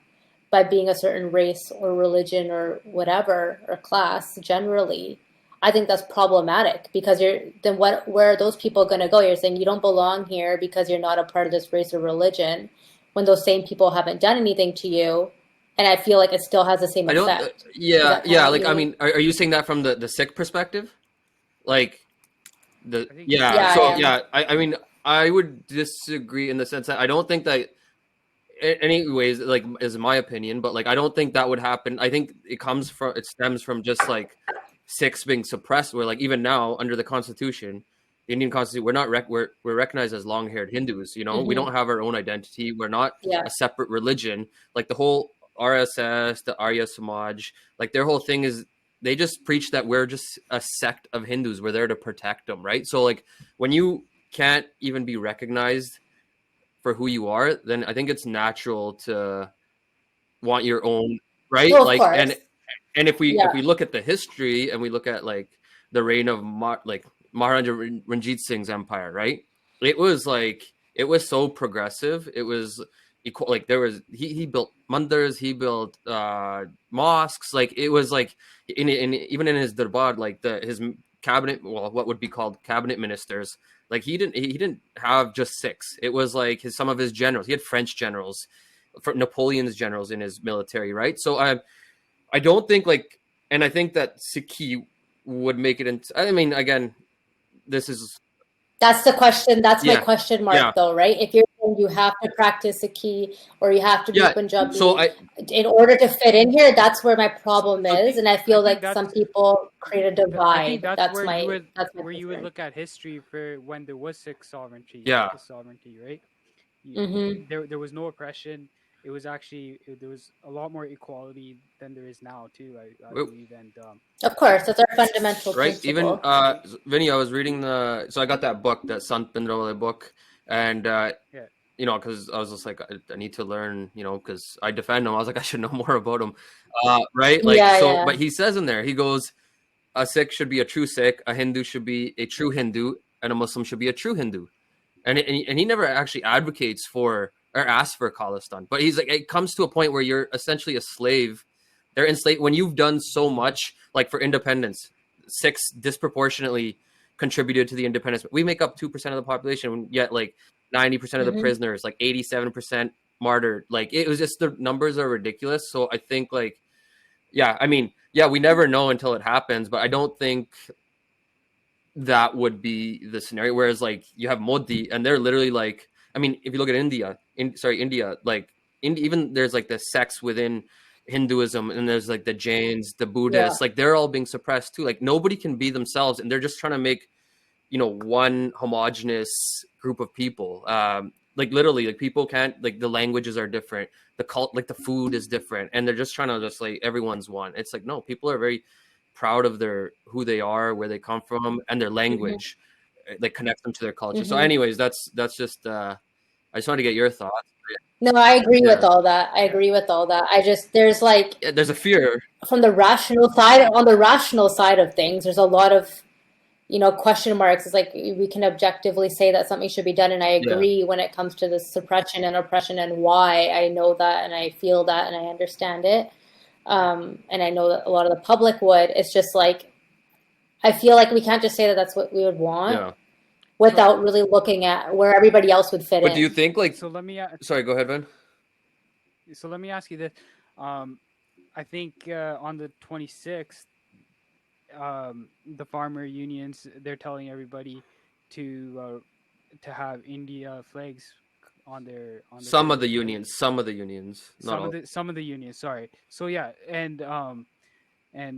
by being a certain race or religion or whatever, or class generally, I think that's problematic, because where are those people going to go? You're saying you don't belong here because you're not a part of this race or religion, when those same people haven't done anything to you, and I feel like it still has the same I don't. effect. Yeah. Like, I mean, are you saying that from the Sikh perspective? Like Yeah, So I am. I mean, I would disagree in the sense that I don't think that. Anyways, like, is my opinion, but like, I don't think that would happen. I think it stems from just like Sikhs being suppressed, where like even now under the Constitution, the Indian Constitution, we're recognized as long-haired Hindus. You know, we don't have our own identity. We're not Yeah. a separate religion. Like the whole RSS, the Arya Samaj, like their whole thing is they just preach that we're just a sect of Hindus. We're there to protect them, right? So like when you can't even be recognized for who you are, then I think it's natural to want your own, right? Well, of Like, course. and if we Yeah. look at the history and we look at like the reign of Maharaja Ranjit Singh's empire, right? It was so progressive. It was equal. Like there was he built mandirs, he built mosques. Like it was like even in his darbar, like his cabinet, well, what would be called cabinet ministers. Like he didn't have just six. It was like some of his generals. He had French generals, Napoleon's generals in his military, right? So I don't think like, and I think that Sikhi would make it into. I mean, again, this is That's the question. That's my yeah, question mark, yeah, though, right? If you're saying you have to practice Sikhi or you have to be yeah. Punjabi So in order to fit in here, that's where my problem is, and I feel like that's- some people create a I think divide. that's That's where my you would concern. look at history for when there was Sikh sovereignty. Yeah. Sovereignty, right? Mm-hmm. There was no oppression. It was actually there was a lot more equality than there is now too. I believe, and Of course, that's our fundamental right. principle. Even Vinny, I was reading so I got that book, that Sant Pindrole book, and yeah. you know, because I was just like, I need to learn, you know, because I defend him. I was like, I should know more about him, right? Like, Yeah, so, yeah. but he says in there, he goes, a Sikh should be a true Sikh, a Hindu should be a true Hindu, and a Muslim should be a true Hindu. And he never actually advocates for or asks for Khalistan. But he's like, it comes to a point where you're essentially a slave. They're enslaved when you've done so much, like for independence. Sikhs disproportionately contributed to the independence. We make up 2% of the population, yet like 90% of the prisoners, like 87% martyred. Like it was just, the numbers are ridiculous. So I think like, yeah, I mean, yeah, we never know until it happens, but I don't think that would be the scenario. Whereas like you have Modi and they're literally like, I mean, if you look at India, like even there's like the sects within Hinduism, and there's like the Jains, the Buddhists, like they're all being suppressed too. Like nobody can be themselves, and they're just trying to make, you know, one homogenous group of people. Like literally, like people can't, like the languages are different, the cult, like the food is different, and they're just trying to just like everyone's one. It's like, no, people are very proud of who they are, where they come from, and their language, like connects them to their culture. So anyways, that's just I just wanted to get your thoughts. No, I agree with all that. I agree with all that. There's like, there's a fear from the rational side, on the rational side of things, there's a lot of, you know, question marks. It's like we can objectively say that something should be done, and I agree when it comes to the suppression and oppression and why. I know that, and I feel that, and I understand it. And I know that a lot of the public would. It's just like, I feel like we can't just say that that's what we would want without really looking at where everybody else would fit in. But do you think like? So let me. Sorry, go ahead, Ben. So let me ask you this. I think on the 26th, the farmer unions, they're telling everybody to have India flags on their some of the unions, some of the unions. Sorry. So yeah, and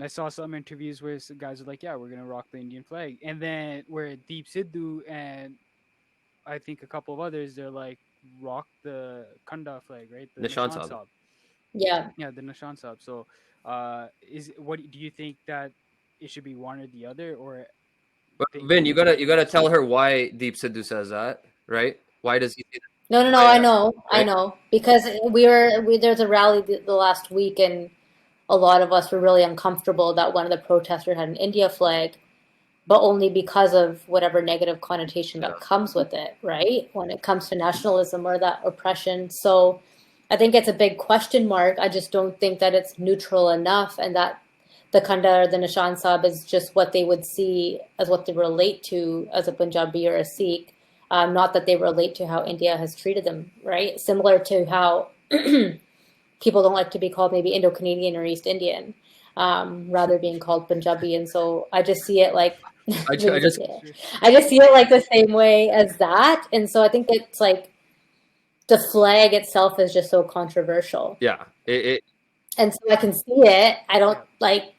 I saw some interviews where some guys are like, yeah, we're gonna rock the Indian flag, and then where Deep Sidhu and I think a couple of others, they're like, rock the Kanda flag, right? The Nishan Sahib. Yeah, the Nishan Sahib. So do you think that it should be one or the other, or? But Vin, you gotta tell her why Deep Sidhu says that, right? Why does he? No, I know, because there's a rally the last week, and a lot of us were really uncomfortable that one of the protesters had an India flag, but only because of whatever negative connotation that comes with it, right? When it comes to nationalism or that oppression. So I think it's a big question mark. I just don't think that it's neutral enough, and that the Kanda or the Nishan Sahib is just what they would see as what they relate to as a Punjabi or a Sikh, not that they relate to how India has treated them, right? Similar to how people don't like to be called maybe Indo-Canadian or East Indian, rather being called Punjabi. And so I just see it like, I just I just see it like the same way as that. And so I think it's like the flag itself is just so controversial. Yeah. And so I can see it. I don't like.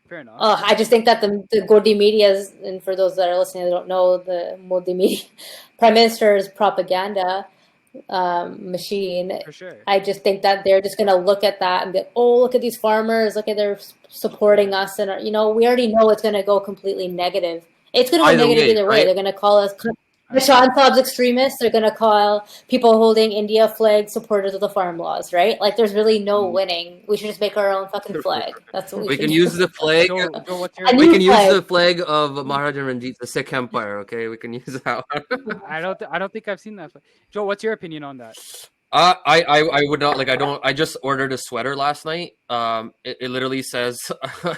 Fair enough. I just think that the Godi media, and for those that are listening that don't know, the Modi media, Prime Minister's propaganda machine. For sure. I just think that they're just going to look at that and be, oh, look at these farmers, look at they're supporting us, and we already know it's going to go completely negative. It's going to go negative either way. Right? They're going to call us Nishan Sahib's extremists. They're going to call people holding India flag supporters of the farm laws, right? Like, there's really no winning. We should just make our own fucking flag. That's what we can use the flag. We can use the flag of Maharaja Ranjit, the Sikh Empire. Okay, we can use that one. I don't think I've seen that. Joe, what's your opinion on that? I would not I just ordered a sweater last night. It literally says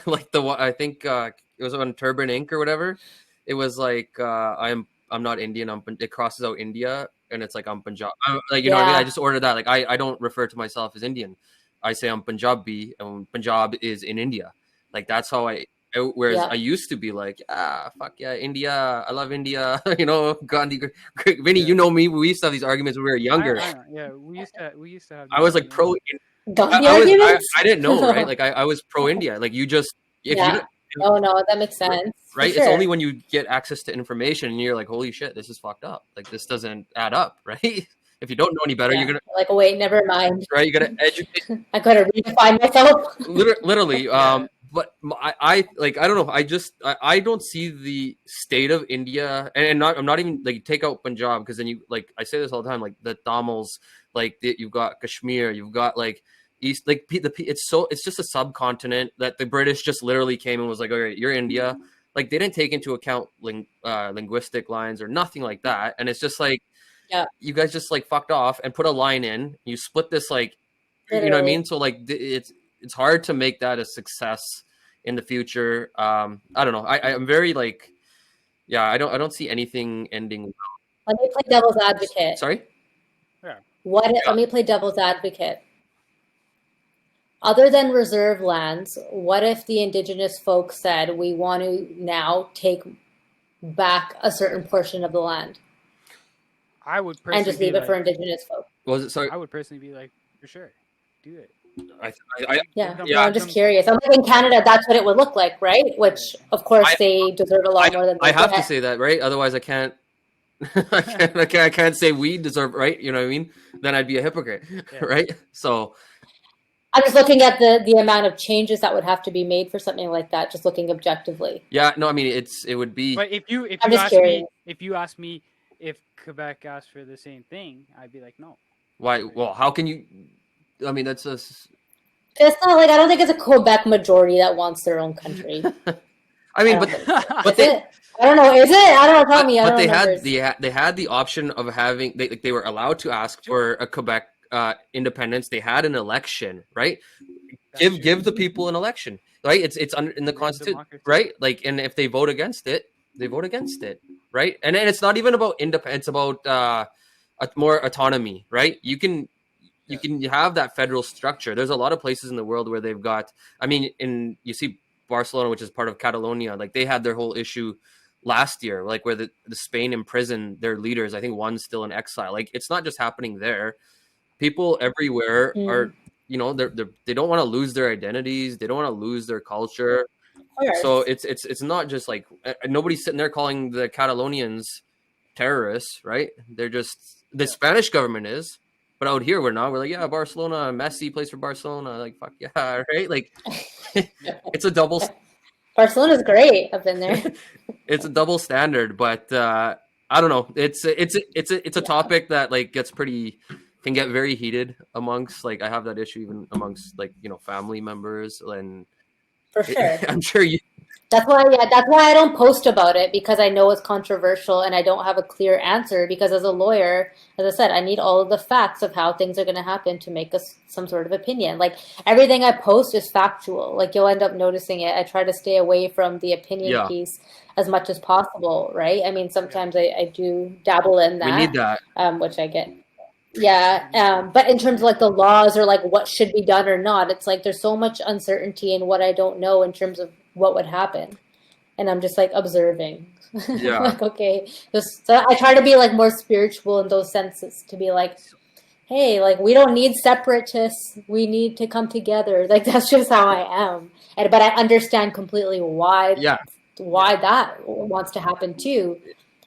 like I think it was on Turban Inc. or whatever. It was like I'm not Indian. It crosses out India, and it's like I'm Punjab. Like, you know what I mean? I just ordered that. Like, I don't refer to myself as Indian. I say I'm Punjabi, and Punjab is in India. Like, that's how whereas I used to be like, fuck yeah, India. I love India. You know, Gandhi. Vinny, you know me. We used to have these arguments when we were younger. We used to have. I was like pro. I didn't know, right? Like, I was pro India. Like, you just if you. Oh no, that makes sense. Right? Sure. It's only when you get access to information and you're like, holy shit, this is fucked up. Like, this doesn't add up, right? If you don't know any better, you're gonna like, oh, wait, never mind. Right? You gotta educate. I gotta redefine myself. Literally. But I don't know. I don't see the state of India, and I'm not even like take out Punjab, because then you like I say this all the time, like the Tamils, like you've got Kashmir, you've got like East, like it's just a subcontinent that the British just literally came and was like, okay, you're India. Like, they didn't take into account linguistic lines or nothing like that, and it's just like, you guys just like fucked off and put a line in. You split this, like, literally. You know what I mean? So like it's hard to make that a success in the future. I don't know. I'm very like, I don't see anything ending well. Let me play devil's advocate. Sorry? Yeah. Let me play devil's advocate. Other than reserve lands, what if the indigenous folks said, we want to now take back a certain portion of the land? I would personally and just leave it for indigenous folks. Was it sorry? I would personally be like, for sure, do it. I'm just curious. I'm like, in Canada, that's what it would look like, right? Which, of course, they deserve a lot more than. I have to say that, right? Otherwise, I can't. I can't say we deserve, right? You know what I mean? Then I'd be a hypocrite, right? So. I'm just looking at the amount of changes that would have to be made for something like that. Just looking objectively. Yeah, no, I mean it would be. But if you ask me if Quebec asked for the same thing, I'd be like, no. Why? Well, how can you? I mean, that's a. It's not like I don't think it's a Quebec majority that wants their own country. I mean, but they. I don't know. Is it? I don't know. Tell me. But they had the option of having they were allowed to ask for a Quebec. Independence. They had an election, right? Give the people an election, right? It's in the Constitution, right? Like, and if they vote against it, they vote against it, right? And it's not even about independence; it's about more autonomy, right? You can have that federal structure. There's a lot of places in the world where they've got. I mean, you see Barcelona, which is part of Catalonia, like they had their whole issue last year, like where the Spain imprisoned their leaders. I think one's still in exile. Like, it's not just happening there. People everywhere are, they don't want to lose their identities. They don't want to lose their culture. So it's not just like nobody's sitting there calling the Catalonians terrorists, right? They're just the Spanish government is, but out here we're not. We're like, yeah, Barcelona, Messi plays for Barcelona. Like, fuck yeah, right? Like, it's a double. Barcelona's great. I've been there. It's a double standard, but I don't know. It's a topic that like can get very heated amongst, like, I have that issue even amongst, like, family members, and for sure. I'm sure you That's why I don't post about it, because I know it's controversial and I don't have a clear answer, because as a lawyer, as I said, I need all of the facts of how things are going to happen to make us some sort of opinion. Like everything I post is factual. Like you'll end up noticing it. I try to stay away from the opinion Yeah, piece as much as possible, right? I mean, sometimes I do dabble in we need that, that. which I get. Yeah, but in terms of like the laws or like what should be done or not, it's like there's so much uncertainty in what I don't know in terms of what would happen. And I'm just like observing. Yeah, Like, okay, just so I try to be like more spiritual in those senses, to be like, hey, like we don't need separatists. We need to come together. Like that's just how I am. And but I understand completely yeah, why that wants to happen too.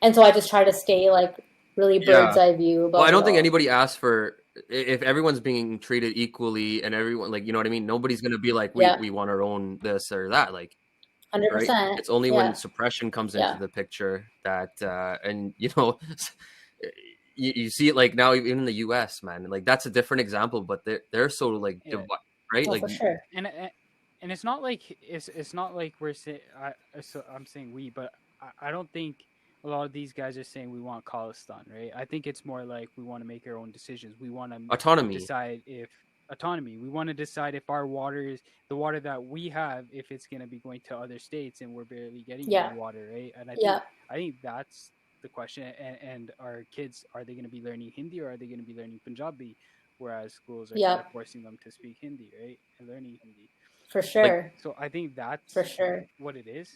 And so I just try to stay like really bird's yeah. eye view Well, about I it don't think all. anybody asked for if everyone's being treated equally and everyone like you know what I mean. Nobody's gonna be like Yeah, we want our own this or that. Like right? 100%. It's only when Yeah, suppression comes into yeah, the picture that and you know you see it like now even in the US, man. Like that's a different example, but they're so like Yeah. divided, right? oh, Like for sure. And it's not like it's not like we're saying so I'm saying we, but I don't think a lot of these guys are saying we want Khalistan, right? I think it's more like we want to make our own decisions. We want to autonomy. decide if autonomy. We want to decide if our water is the water that we have, if it's going to be going to other states and we're barely getting Yeah, any water, right? And yeah, I think that's the question. And our kids, are they going to be learning Hindi or are they going to be learning Punjabi? Whereas schools are kind yeah, of forcing them to speak Hindi, right? And learning Hindi. for Like sure. So I think For that's sure. what it is,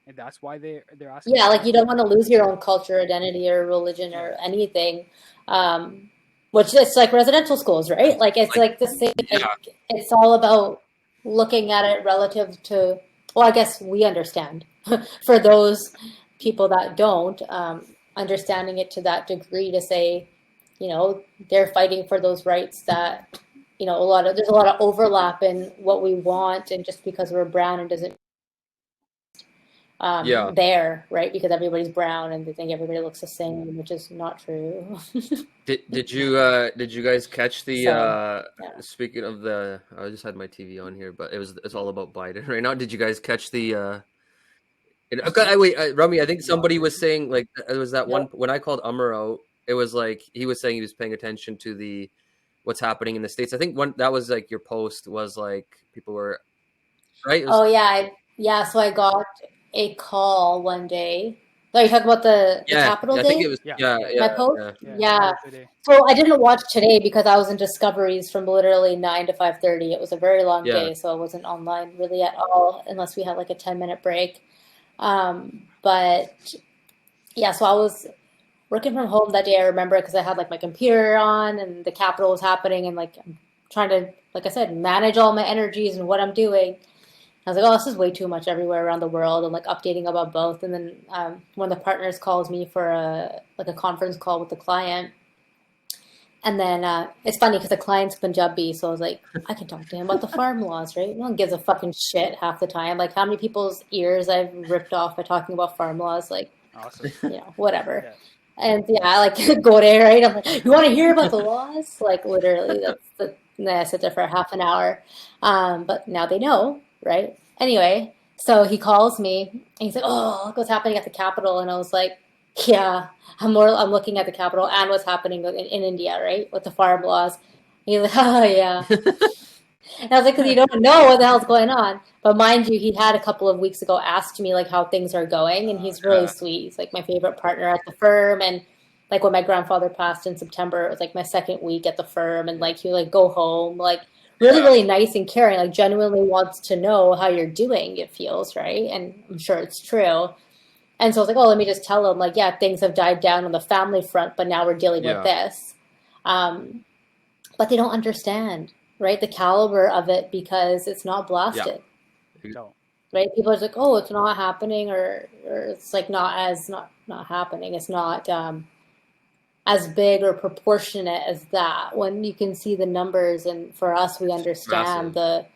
and that's why they're asking Yeah, for like you that. don't want to lose your own culture, identity, or religion Yeah, or anything. Um, which it's like residential schools, right? Like it's like like the same. yeah, Like it's all about looking at it relative to. Well, I guess we understand. For those people that don't, understanding it to that degree to say, they're fighting for those rights that, there's a lot of overlap in what we want, and just because we're brown and doesn't yeah. there, right? Because everybody's brown and they think everybody looks the same, which is not true. Did you guys catch the So, yeah. speaking of the I just had my TV on here, but it's all about Biden right now. Did you guys catch the okay, wait, Rami, I think somebody was saying like it was that one Nope. when I called Umar out, it was like he was saying he was paying attention to the what's happening in the States. I think one that was like your post was like people were right? It was Oh, yeah. Yeah. So I got a call one day. Are you talking about the yeah, Capitol yeah, I think it Day? was yeah, yeah, yeah, My yeah, post? yeah. yeah. Yeah. Earlier today. So I didn't watch today because I was in Discoveries from literally 9 to 5:30. It was a very long Yeah. day, so I wasn't online really at all unless we had like a 10-minute break. But yeah, so I was working from home that day. I remember because I had like my computer on and the Capitol was happening, and like I'm trying to, like I said, manage all my energies and what I'm doing. I was like, oh, this is way too much everywhere around the world, and like updating about both. And then one of the partners calls me for a conference call with the client. And then it's funny because the client's Punjabi, so I was like, I can talk to him about the farm laws, right? No one gives a fucking shit half the time. Like how many people's ears I've ripped off by talking about farm laws, like, Awesome. whatever. Yeah. And yeah, like go there, right? I'm like, you want to hear about the laws? Like literally, and then I sit there for half an hour. But now they know, right? Anyway, so he calls me and he's like, "Oh, look what's happening at the Capitol," and I was like, "Yeah, I'm looking at the Capitol and what's happening in India, right, with the farm laws." And he's like, "Oh yeah," and I was like, "Because you don't know what the hell's going on." But mind you, he had a couple of weeks ago asked me like how things are going, and he's really Yeah. sweet. He's like my favorite partner at the firm, and like when my grandfather passed in September, it was like my second week at the firm, and Yeah. like he would like go home, like really, Yeah. really nice and caring, like genuinely wants to know how you're doing, it feels, right? And I'm sure it's true. And so I was like, oh, let me just tell him, like, yeah, things have died down on the family front, but now we're dealing with Yeah. this. Um, but they don't understand, right? The caliber of it because it's not Yeah. blasted, No. right? People are just like, oh, it's not happening, or it's like not happening. It's not as big or proportionate as that. When you can see the numbers, and for us, we It's understand massive.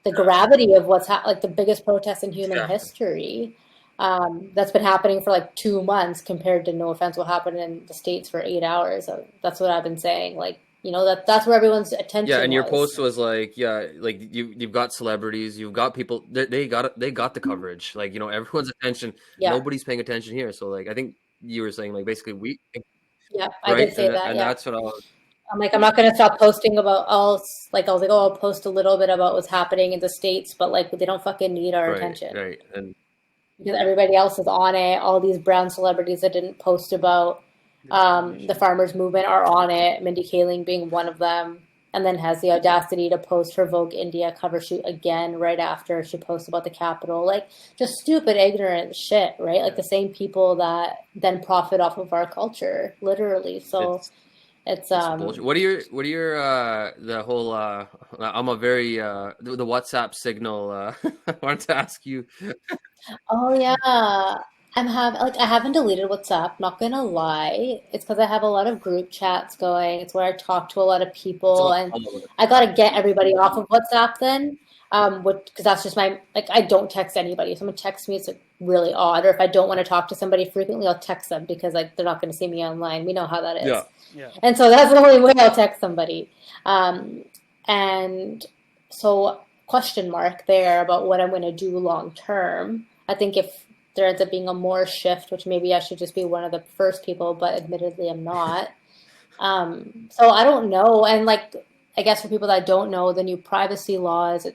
the gravity of what's like the biggest protest in human Yeah. history. That's been happening for like 2 months compared to, no offense, what happened in the States for 8 hours. So that's what I've been saying. Like You know, that's where everyone's attention Yeah, and your was. post was like, yeah, like you've got celebrities, you've got people, they got the coverage. Like, you know, everyone's attention. Yeah. Nobody's paying attention here. So like, I think you were saying like basically Yeah, I right, did say that. and Yeah. that's what I was. I'm like, I'm not going to stop posting about all, like, I was like, oh, I'll post a little bit about what's happening in the States, but like, they don't fucking need our attention. Right, and Because everybody else is on it. All these brown celebrities that didn't post about the farmers movement are on it. Mindy Kaling being one of them, and then has the audacity to post her Vogue India cover shoot again right after she posts about the Capitol. Like, just stupid, ignorant shit, right? Like the same people that then profit off of our culture, literally. So it's bullshit. What are your the whole I'm a very the WhatsApp signal I wanted to ask you. Oh yeah. I haven't deleted WhatsApp, not gonna lie. It's because I have a lot of group chats going. It's where I talk to a lot of It's people, and I gotta get everybody off of WhatsApp then. Because that's just my, like, I don't text anybody. If someone texts me, it's like really odd. Or if I don't want to talk to somebody frequently, I'll text them because like they're not gonna see me online. We know how that is. Yeah. Yeah. And so that's the only way I'll text somebody. And so question mark there about what I'm gonna do long term. I think if there ends up being a more shift, which maybe I should just be one of the first people, but admittedly I'm not. So I don't know. And like, I guess for people that don't know, the new privacy laws,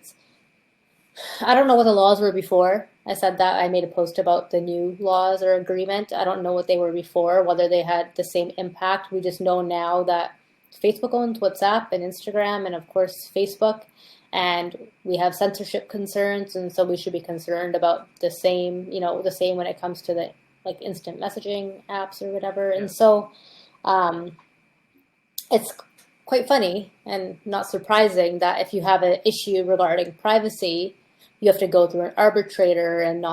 I don't know what the laws were before. I said that I made a post about the new laws or agreement. I don't know what they were before, whether they had the same impact. We just know now that Facebook owns WhatsApp and Instagram and of course Facebook. And we have censorship concerns, and so we should be concerned about the same when it comes to the like instant messaging apps or whatever. Yeah. And so it's quite funny and not surprising that if you have an issue regarding privacy, you have to go through an arbitrator and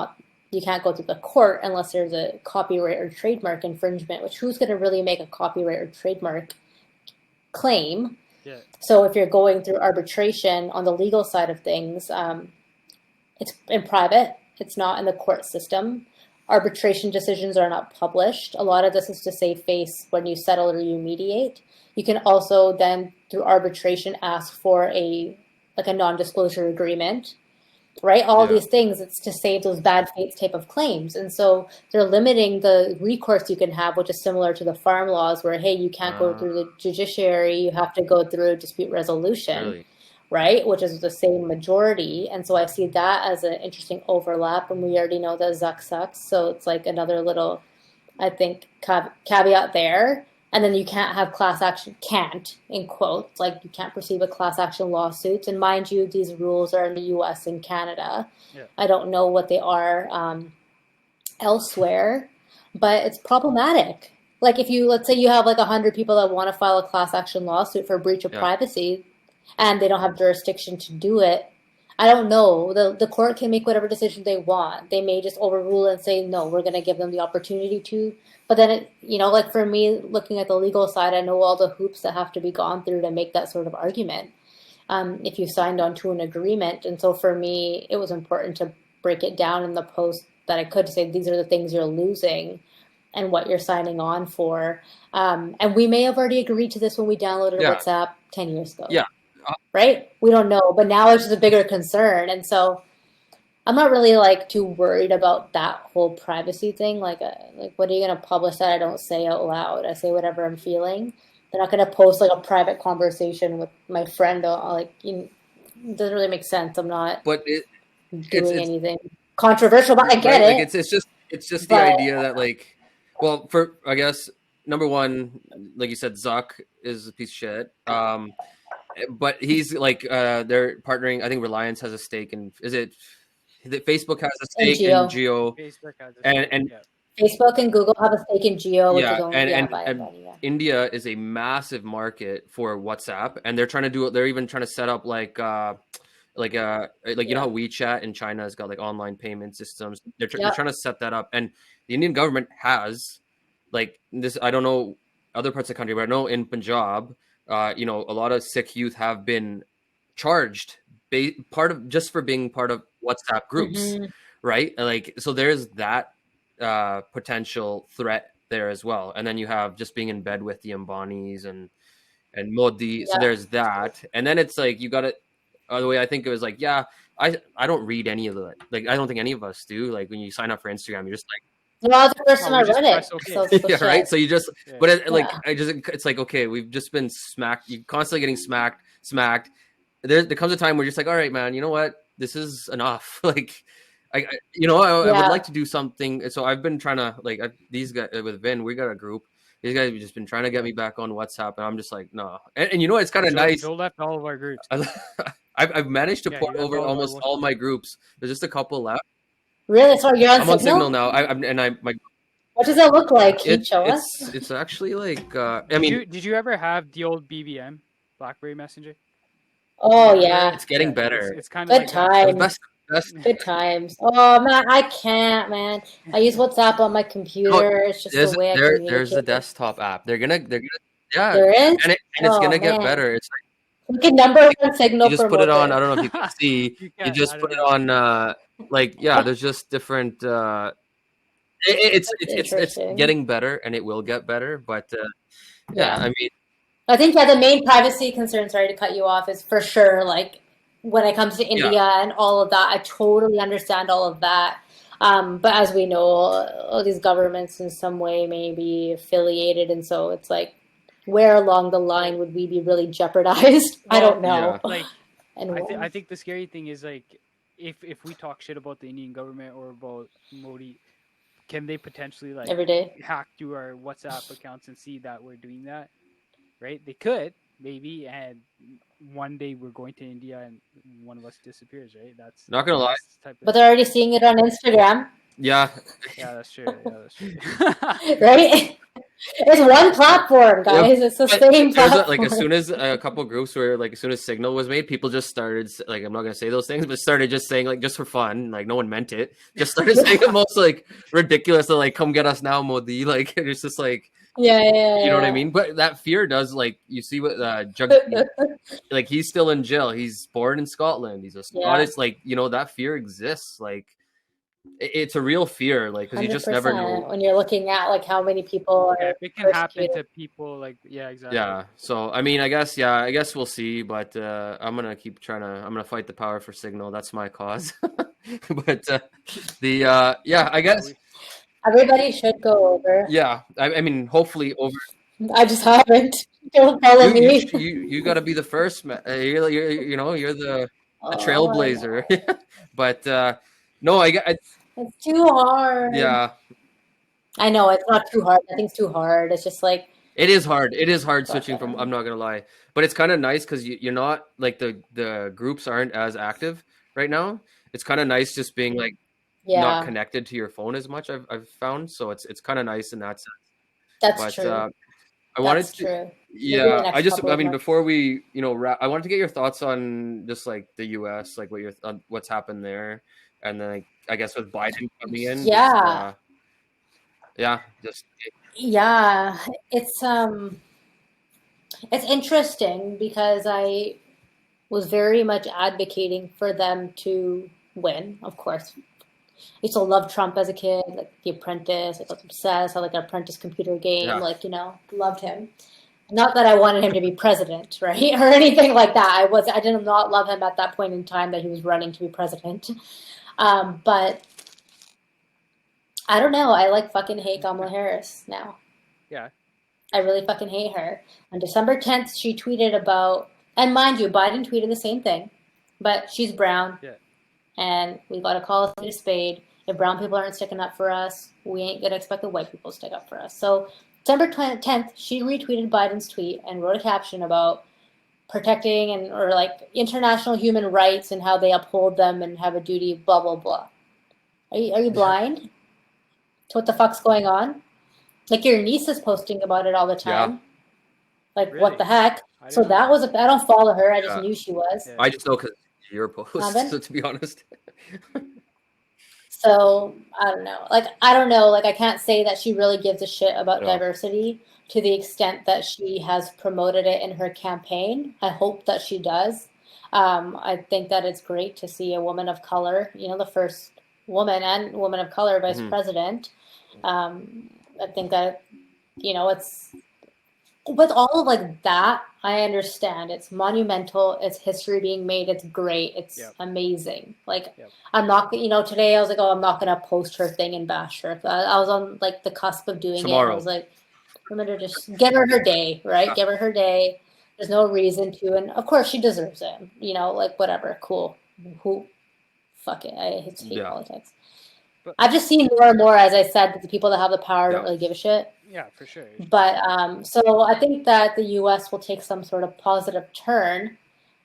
you can't go through the court unless there's a copyright or trademark infringement, which who's going to really make a copyright or trademark claim? Yeah. So if you're going through arbitration on the legal side of things, it's in private. It's not in the court system. Arbitration decisions are not published. A lot of this is to save face when you settle or you mediate. You can also then, through arbitration, ask for a non-disclosure agreement, right? All these things, it's to save those bad faith type of claims. And so they're limiting the recourse you can have, which is similar to the farm laws where, hey, you can't go through the judiciary, you have to go through dispute resolution, right? Which is the same majority. And so I see that as an interesting overlap. And we already know that Zuck sucks. So it's like another little, I think, caveat there. And then you can't have class action, in quotes, like you can't proceed with class action lawsuits. And mind you, these rules are in the US and Canada. Yeah. I don't know what they are elsewhere, but it's problematic. Like if let's say you have like 100 people that want to file a class action lawsuit for breach of privacy and they don't have jurisdiction to do it. I don't know. The court can make whatever decision they want. They may just overrule and say, no, we're going to give them the opportunity to. But then, like for me, looking at the legal side, I know all the hoops that have to be gone through to make that sort of argument if you signed on to an agreement. And so for me, it was important to break it down in the post that I could say, these are the things you're losing and what you're signing on for. And we may have already agreed to this when we downloaded WhatsApp 10 years ago. Yeah. Right? We don't know. But now it's just a bigger concern. And so I'm not really like too worried about that whole privacy thing. Like what are you going to publish that I don't say out loud? I say whatever I'm feeling. They're not going to post like a private conversation with my friend. It doesn't really make sense. I'm not doing anything controversial, but I get it. Like it's just the idea that like, well, for I guess number one, like you said, Zuck is a piece of shit. But he's like they're partnering. I think Reliance has a stake in. Is it that Facebook has a stake in Geo? Facebook has and Facebook and Google have a stake in Geo. Which is only and India is a massive market for WhatsApp, and they're trying to do. They're even trying to set up like you know how WeChat in China has got like online payment systems. They're trying to set that up, and the Indian government has like this. I don't know other parts of the country, but I know in Punjab. A lot of Sikh youth have been charged just for being part of WhatsApp groups, right? Like, so there's that potential threat there as well. And then you have just being in bed with the Ambanis and, and Modi. So there's that, and then it's like you got to. The way I think it was like, yeah, I don't read any of the like. I don't think any of us do. Like when you sign up for Instagram, you're just like, well, the first time I read it. Okay. So yeah, right. So you just, but like, Yeah. it's like, okay, we've just been smacked. You constantly getting smacked. There comes a time where you're just like, all right, man, you know what? This is enough. Like, I would like to do something. So I've been trying to like these guys with Vin. We got a group. These guys have just been trying to get me back on WhatsApp, and I'm just like, no. And you know, it's kind of nice. Joe left all of our groups. I've managed to port over almost all my groups. There's just a couple left. Really? So you're on I'm Signal? on Signal now. What does it look like? Can you show us? It's actually like I mean, did you ever have the old BBM, BlackBerry Messenger? Oh yeah, it's getting better. It's kind of good times. Best. Good times. Oh man, I can't, man. I use WhatsApp on my computer. It's just the way I communicate. There's a desktop app. They're gonna yeah. There is, and it's gonna get better. It's like we can number one Signal. You just put it on. I don't know if you can see. you just put it on. Like there's just different. It's getting better, and it will get better. But yeah, I mean, I think the main privacy concern. Sorry to cut you off. Is for sure like when it comes to India and all of that. I totally understand all of that. But as we know, all these governments in some way may be affiliated, and so it's like, where along the line would we be really jeopardized? I don't know. Like, I think the scary thing is like, if we talk shit about the Indian government or about Modi, can they potentially like every day hack through our WhatsApp accounts and see that we're doing that? Right? They could maybe, and one day we're going to India and one of us disappears. Right? That's not gonna lie. But they're already seeing it on Instagram. Yeah. Yeah, that's true. Right? It's one platform, guys. It's the same platform. Like as soon as a couple groups were like, as soon as Signal was made, people just started like, I'm not gonna say those things, but started just saying like, just for fun, like no one meant it. Just started saying the most like ridiculous, like come get us now, Modi. Like it's just like, yeah. You know what I mean? But that fear does like, you see what like he's still in jail. He's born in Scotland. He's a Scottish. Like that fear exists. Like. It's a real fear, like because you just never know when you're looking at like how many people are. It can happen to people, like exactly. Yeah, so I mean, I guess we'll see, but I'm gonna keep trying I'm gonna fight the power for Signal. That's my cause. But I guess everybody should go over. Yeah, I mean, hopefully over. I just haven't. Don't follow me. You got to be the first, man. You're the trailblazer. But. No, it's too hard. Yeah. I know it's not too hard. I think it's too hard. It's just like it is hard. It is hard switching from. I'm not gonna lie, but it's kind of nice because you're not like the groups aren't as active right now. It's kind of nice just being like not connected to your phone as much. I've found so it's kind of nice in that sense. That's true. I wanted to. Yeah, I mean, before we I wanted to get your thoughts on just like the U.S. like what's happened there. And then I guess with Biden coming in, it's interesting because I was very much advocating for them to win. Of course, I used to love Trump as a kid, like The Apprentice. I was obsessed. I like an Apprentice computer game, loved him. Not that I wanted him to be president, right, or anything like that. I did not love him at that point in time that he was running to be president. But I don't know. I like fucking hate Kamala Harris now. Yeah. I really fucking hate her. On December 10th, she tweeted about, and mind you, Biden tweeted the same thing, but she's brown. Yeah. And we got to call a spade. If brown people aren't sticking up for us, we ain't going to expect the white people to stick up for us. So December 10th, she retweeted Biden's tweet and wrote a caption about protecting or like international human rights and how they uphold them and have a duty, blah, blah, blah. Are you blind to what the fuck's going on? Like your niece is posting about it all the time. Yeah. Like, really? What the heck? So that was I don't follow her. I just knew she was. Yeah. I just know because your post, so to be honest. So I don't know. Like, I can't say that she really gives a shit about diversity to the extent that she has promoted it in her campaign. I hope that she does. I think that it's great to see a woman of color, the first woman of color vice president. I think that, with all of like that, I understand. It's monumental. It's history being made. It's great. It's amazing. Like, I'm not, today I was like, oh, I'm not gonna post her thing and bash her. I was on like the cusp of doing it. And I was like, I'm gonna just give her her day, right? Give her her day. There's no reason to, and of course she deserves it. Like whatever, cool. Who, fuck it. I hate politics. But I've just seen more and more, as I said, that the people that have the power don't really give a shit. Yeah, for sure. But so I think that the U.S. will take some sort of positive turn.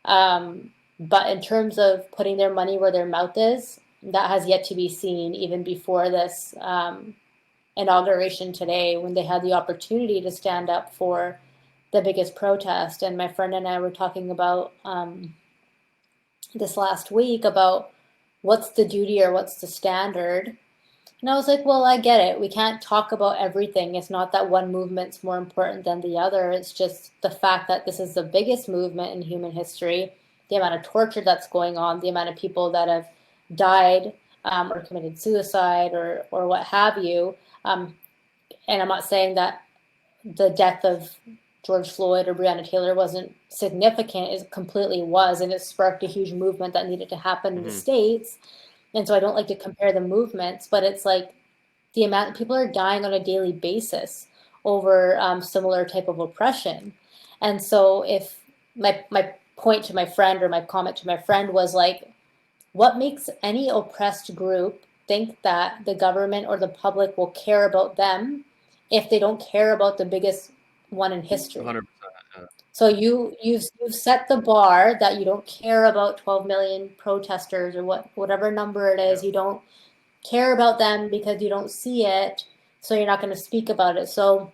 But in terms of putting their money where their mouth is, that has yet to be seen, even before this inauguration today, when they had the opportunity to stand up for the biggest protest. And my friend and I were talking about this last week about what's the duty or what's the standard. And I was like, well, I get it. We can't talk about everything. It's not that one movement's more important than the other. It's just the fact that this is the biggest movement in human history, the amount of torture that's going on, the amount of people that have died or committed suicide or what have you. And I'm not saying that the death of George Floyd or Breonna Taylor wasn't significant. It completely was, and it sparked a huge movement that needed to happen in the States. And so I don't like to compare the movements, but it's like the amount people are dying on a daily basis over similar type of oppression. And so if my point to my friend or my comment to my friend was like, what makes any oppressed group think that the government or the public will care about them if they don't care about the biggest one in history? 100%. So you've set the bar that you don't care about 12 million protesters or whatever number it is. You don't care about them because you don't see it, so you're not going to speak about it. So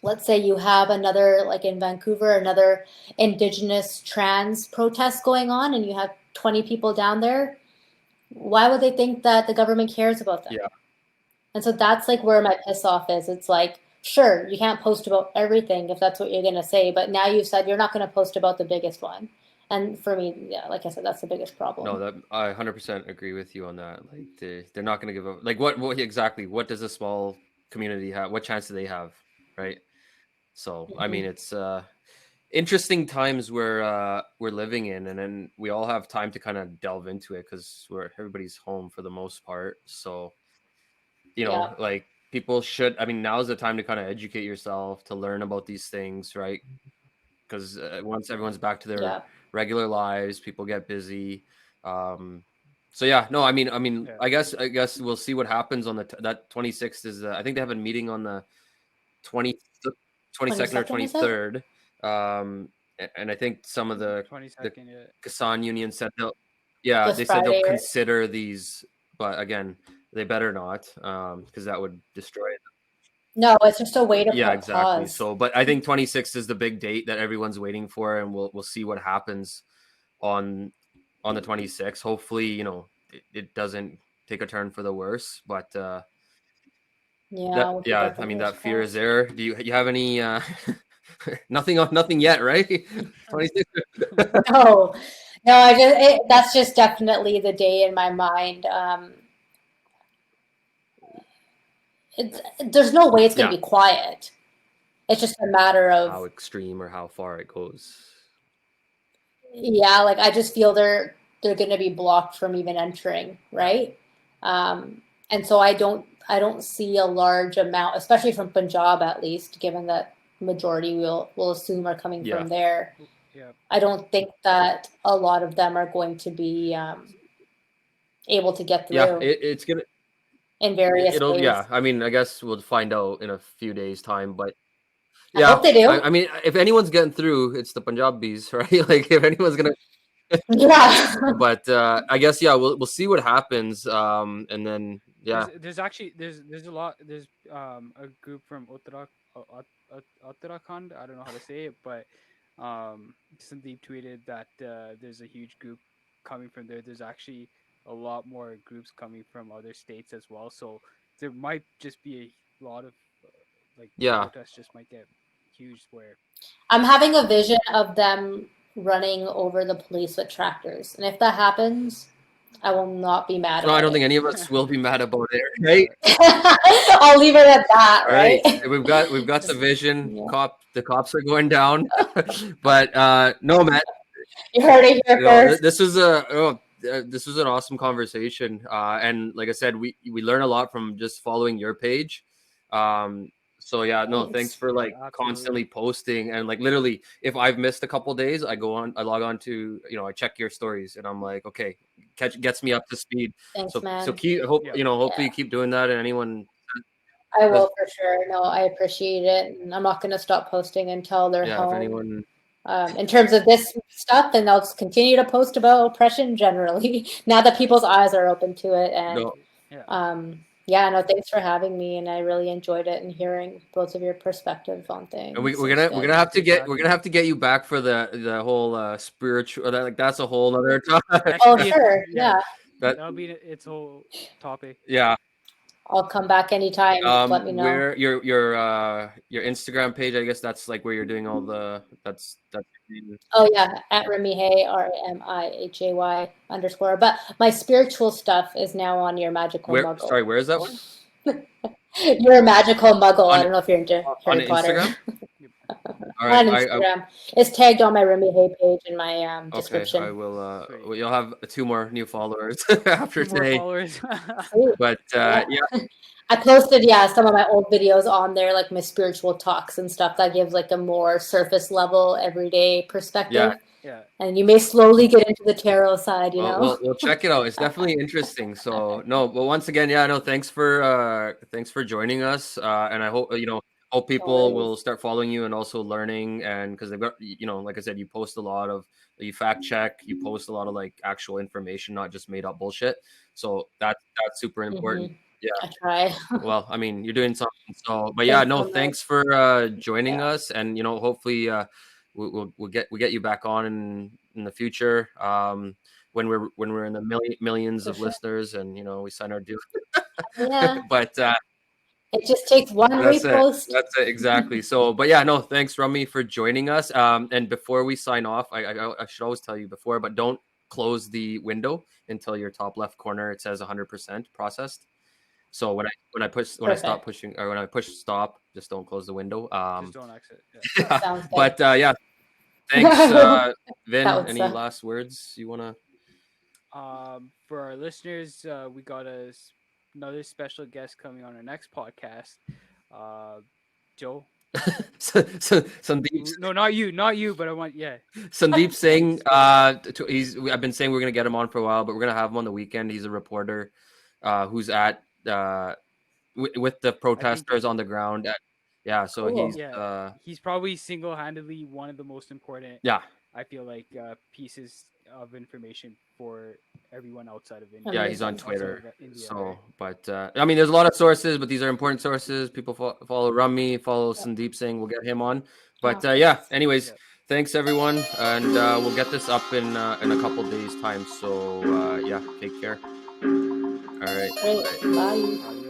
let's say you have another, like in Vancouver, another Indigenous trans protest going on, and you have 20 people down there. Why would they think that the government cares about them? Yeah. And so that's like where my piss off is. It's like, sure, you can't post about everything if that's what you're going to say, but now you've said you're not going to post about the biggest one. And for me, yeah, like I said, that's the biggest problem. No, that I 100% agree with you on that. Like they're not going to give up. Like what exactly? What does a small community have? What chance do they have, right? So I mean, it's interesting times we're living in, and then we all have time to kind of delve into it because everybody's home for the most part. So like people should. I mean, now's the time to kind of educate yourself, to learn about these things, right? Because once everyone's back to their regular lives, people get busy. So yeah, no, I mean, I guess we'll see what happens on that 26th is. I think they have a meeting on the 22nd or 23rd. And I think some of the Kassan Union said they said they'll consider these, but again, they better not, because that would destroy it. No, it's just a way to put exactly. pause. So, but I think 26th is the big date that everyone's waiting for, and we'll see what happens on the 26th. Hopefully, it doesn't take a turn for the worse, but I mean, that fear is there. Do you have any nothing yet, right? 26. No, that's just definitely the day in my mind. There's no way it's going to be quiet. It's just a matter of how extreme or how far it goes. Yeah, like I just feel they're going to be blocked from even entering, right? And so I don't see a large amount, especially from Punjab at least, given that majority we'll assume are coming from there. Yeah. I don't think that a lot of them are going to be able to get through. Yeah, it's gonna. In various ways. Yeah, I mean, I guess we'll find out in a few days' time, but I hope they do. I mean, if anyone's getting through, it's the Punjabis, right? Like, if anyone's gonna, But I guess we'll see what happens, and then there's actually a lot. There's a group from Uttarakhand. I don't know how to say it, but Sandeep tweeted that there's a huge group coming from there. There's actually a lot more groups coming from other states as well. So there might just be a lot of protests just might get huge. Where I'm having a vision of them running over the police with tractors, and if that happens, I will not be mad No, about I don't it. think any of us will be mad about it, right? I'll leave it at that, All right, right? we've got the vision. Yeah. The cops are going down, but no, man. You heard it here first. This was this was an awesome conversation, and like I said, we learn a lot from just following your page. So yeah, no, thanks for like constantly posting, and like literally, if I've missed a couple days, I log on to I check your stories, and I'm like, okay, gets me up to speed. Thanks, So man. hopefully you keep doing that, and anyone. I will for sure. No, I appreciate it, and I'm not going to stop posting until they're home. If anyone. In terms of this stuff, and I'll just continue to post about oppression generally now that people's eyes are open to it. And thanks for having me, and I really enjoyed it and hearing both of your perspectives on things. And we're gonna have to get you back for the whole spiritual. That's a whole other topic. Oh sure, yeah. That'll be its whole topic. Yeah. I'll come back anytime. Let me know. Where your Instagram page, I guess that's like where you're doing all the that's. Oh yeah, at Rami Hayre, RamiHay _ But my spiritual stuff is now on Your Magical Muggle. Sorry, where is that one? Your Magical Muggle. I don't know if you're into Harry Potter. Instagram? All right, on Instagram. It's tagged on my Rami Hayre page in my description. Okay, I will. You'll have 2 more new followers after today. But yeah. I posted some of my old videos on there, like my spiritual talks and stuff that gives like a more surface level everyday perspective. Yeah. And you may slowly get into the tarot side, you know. We'll check it out. It's definitely interesting. So no, but once again, thanks for joining us. And I hope hope people will start following you and also learning, and because they've got like I said, you post a lot of, you fact check, you post a lot of like actual information, not just made up bullshit. So that's super important. Yeah, I try. Well, I mean, you're doing something. So, but yeah, thanks for joining us, and hopefully we'll get you back on in the future. When we're in the millions of listeners, and we sign our deal. Yeah. But it just takes one repost. That's it, exactly. So, but yeah, no, thanks, Rami, for joining us. And before we sign off, I should always tell you before, but don't close the window until your top left corner it says 100% processed. So when I stop pushing, or when I push stop, just don't close the window. Just don't exit. Yeah. But yeah, thanks, Vin. Any last words you wanna? For our listeners, we got another special guest coming on our next podcast. Joe. Sandeep. No, not you, but I want Sandeep Singh. I've been saying we're gonna get him on for a while, but we're gonna have him on the weekend. He's a reporter, who's at with the protesters on the ground. So cool. He's probably single-handedly one of the most important. I feel like pieces of information for everyone outside of India. Yeah, he's on Twitter. So, but I mean, there's a lot of sources, but these are important sources. People follow Rami, follow Sandeep Singh. We'll get him on. But anyways, thanks everyone, and we'll get this up in a couple days' time. So take care. All right. Bye.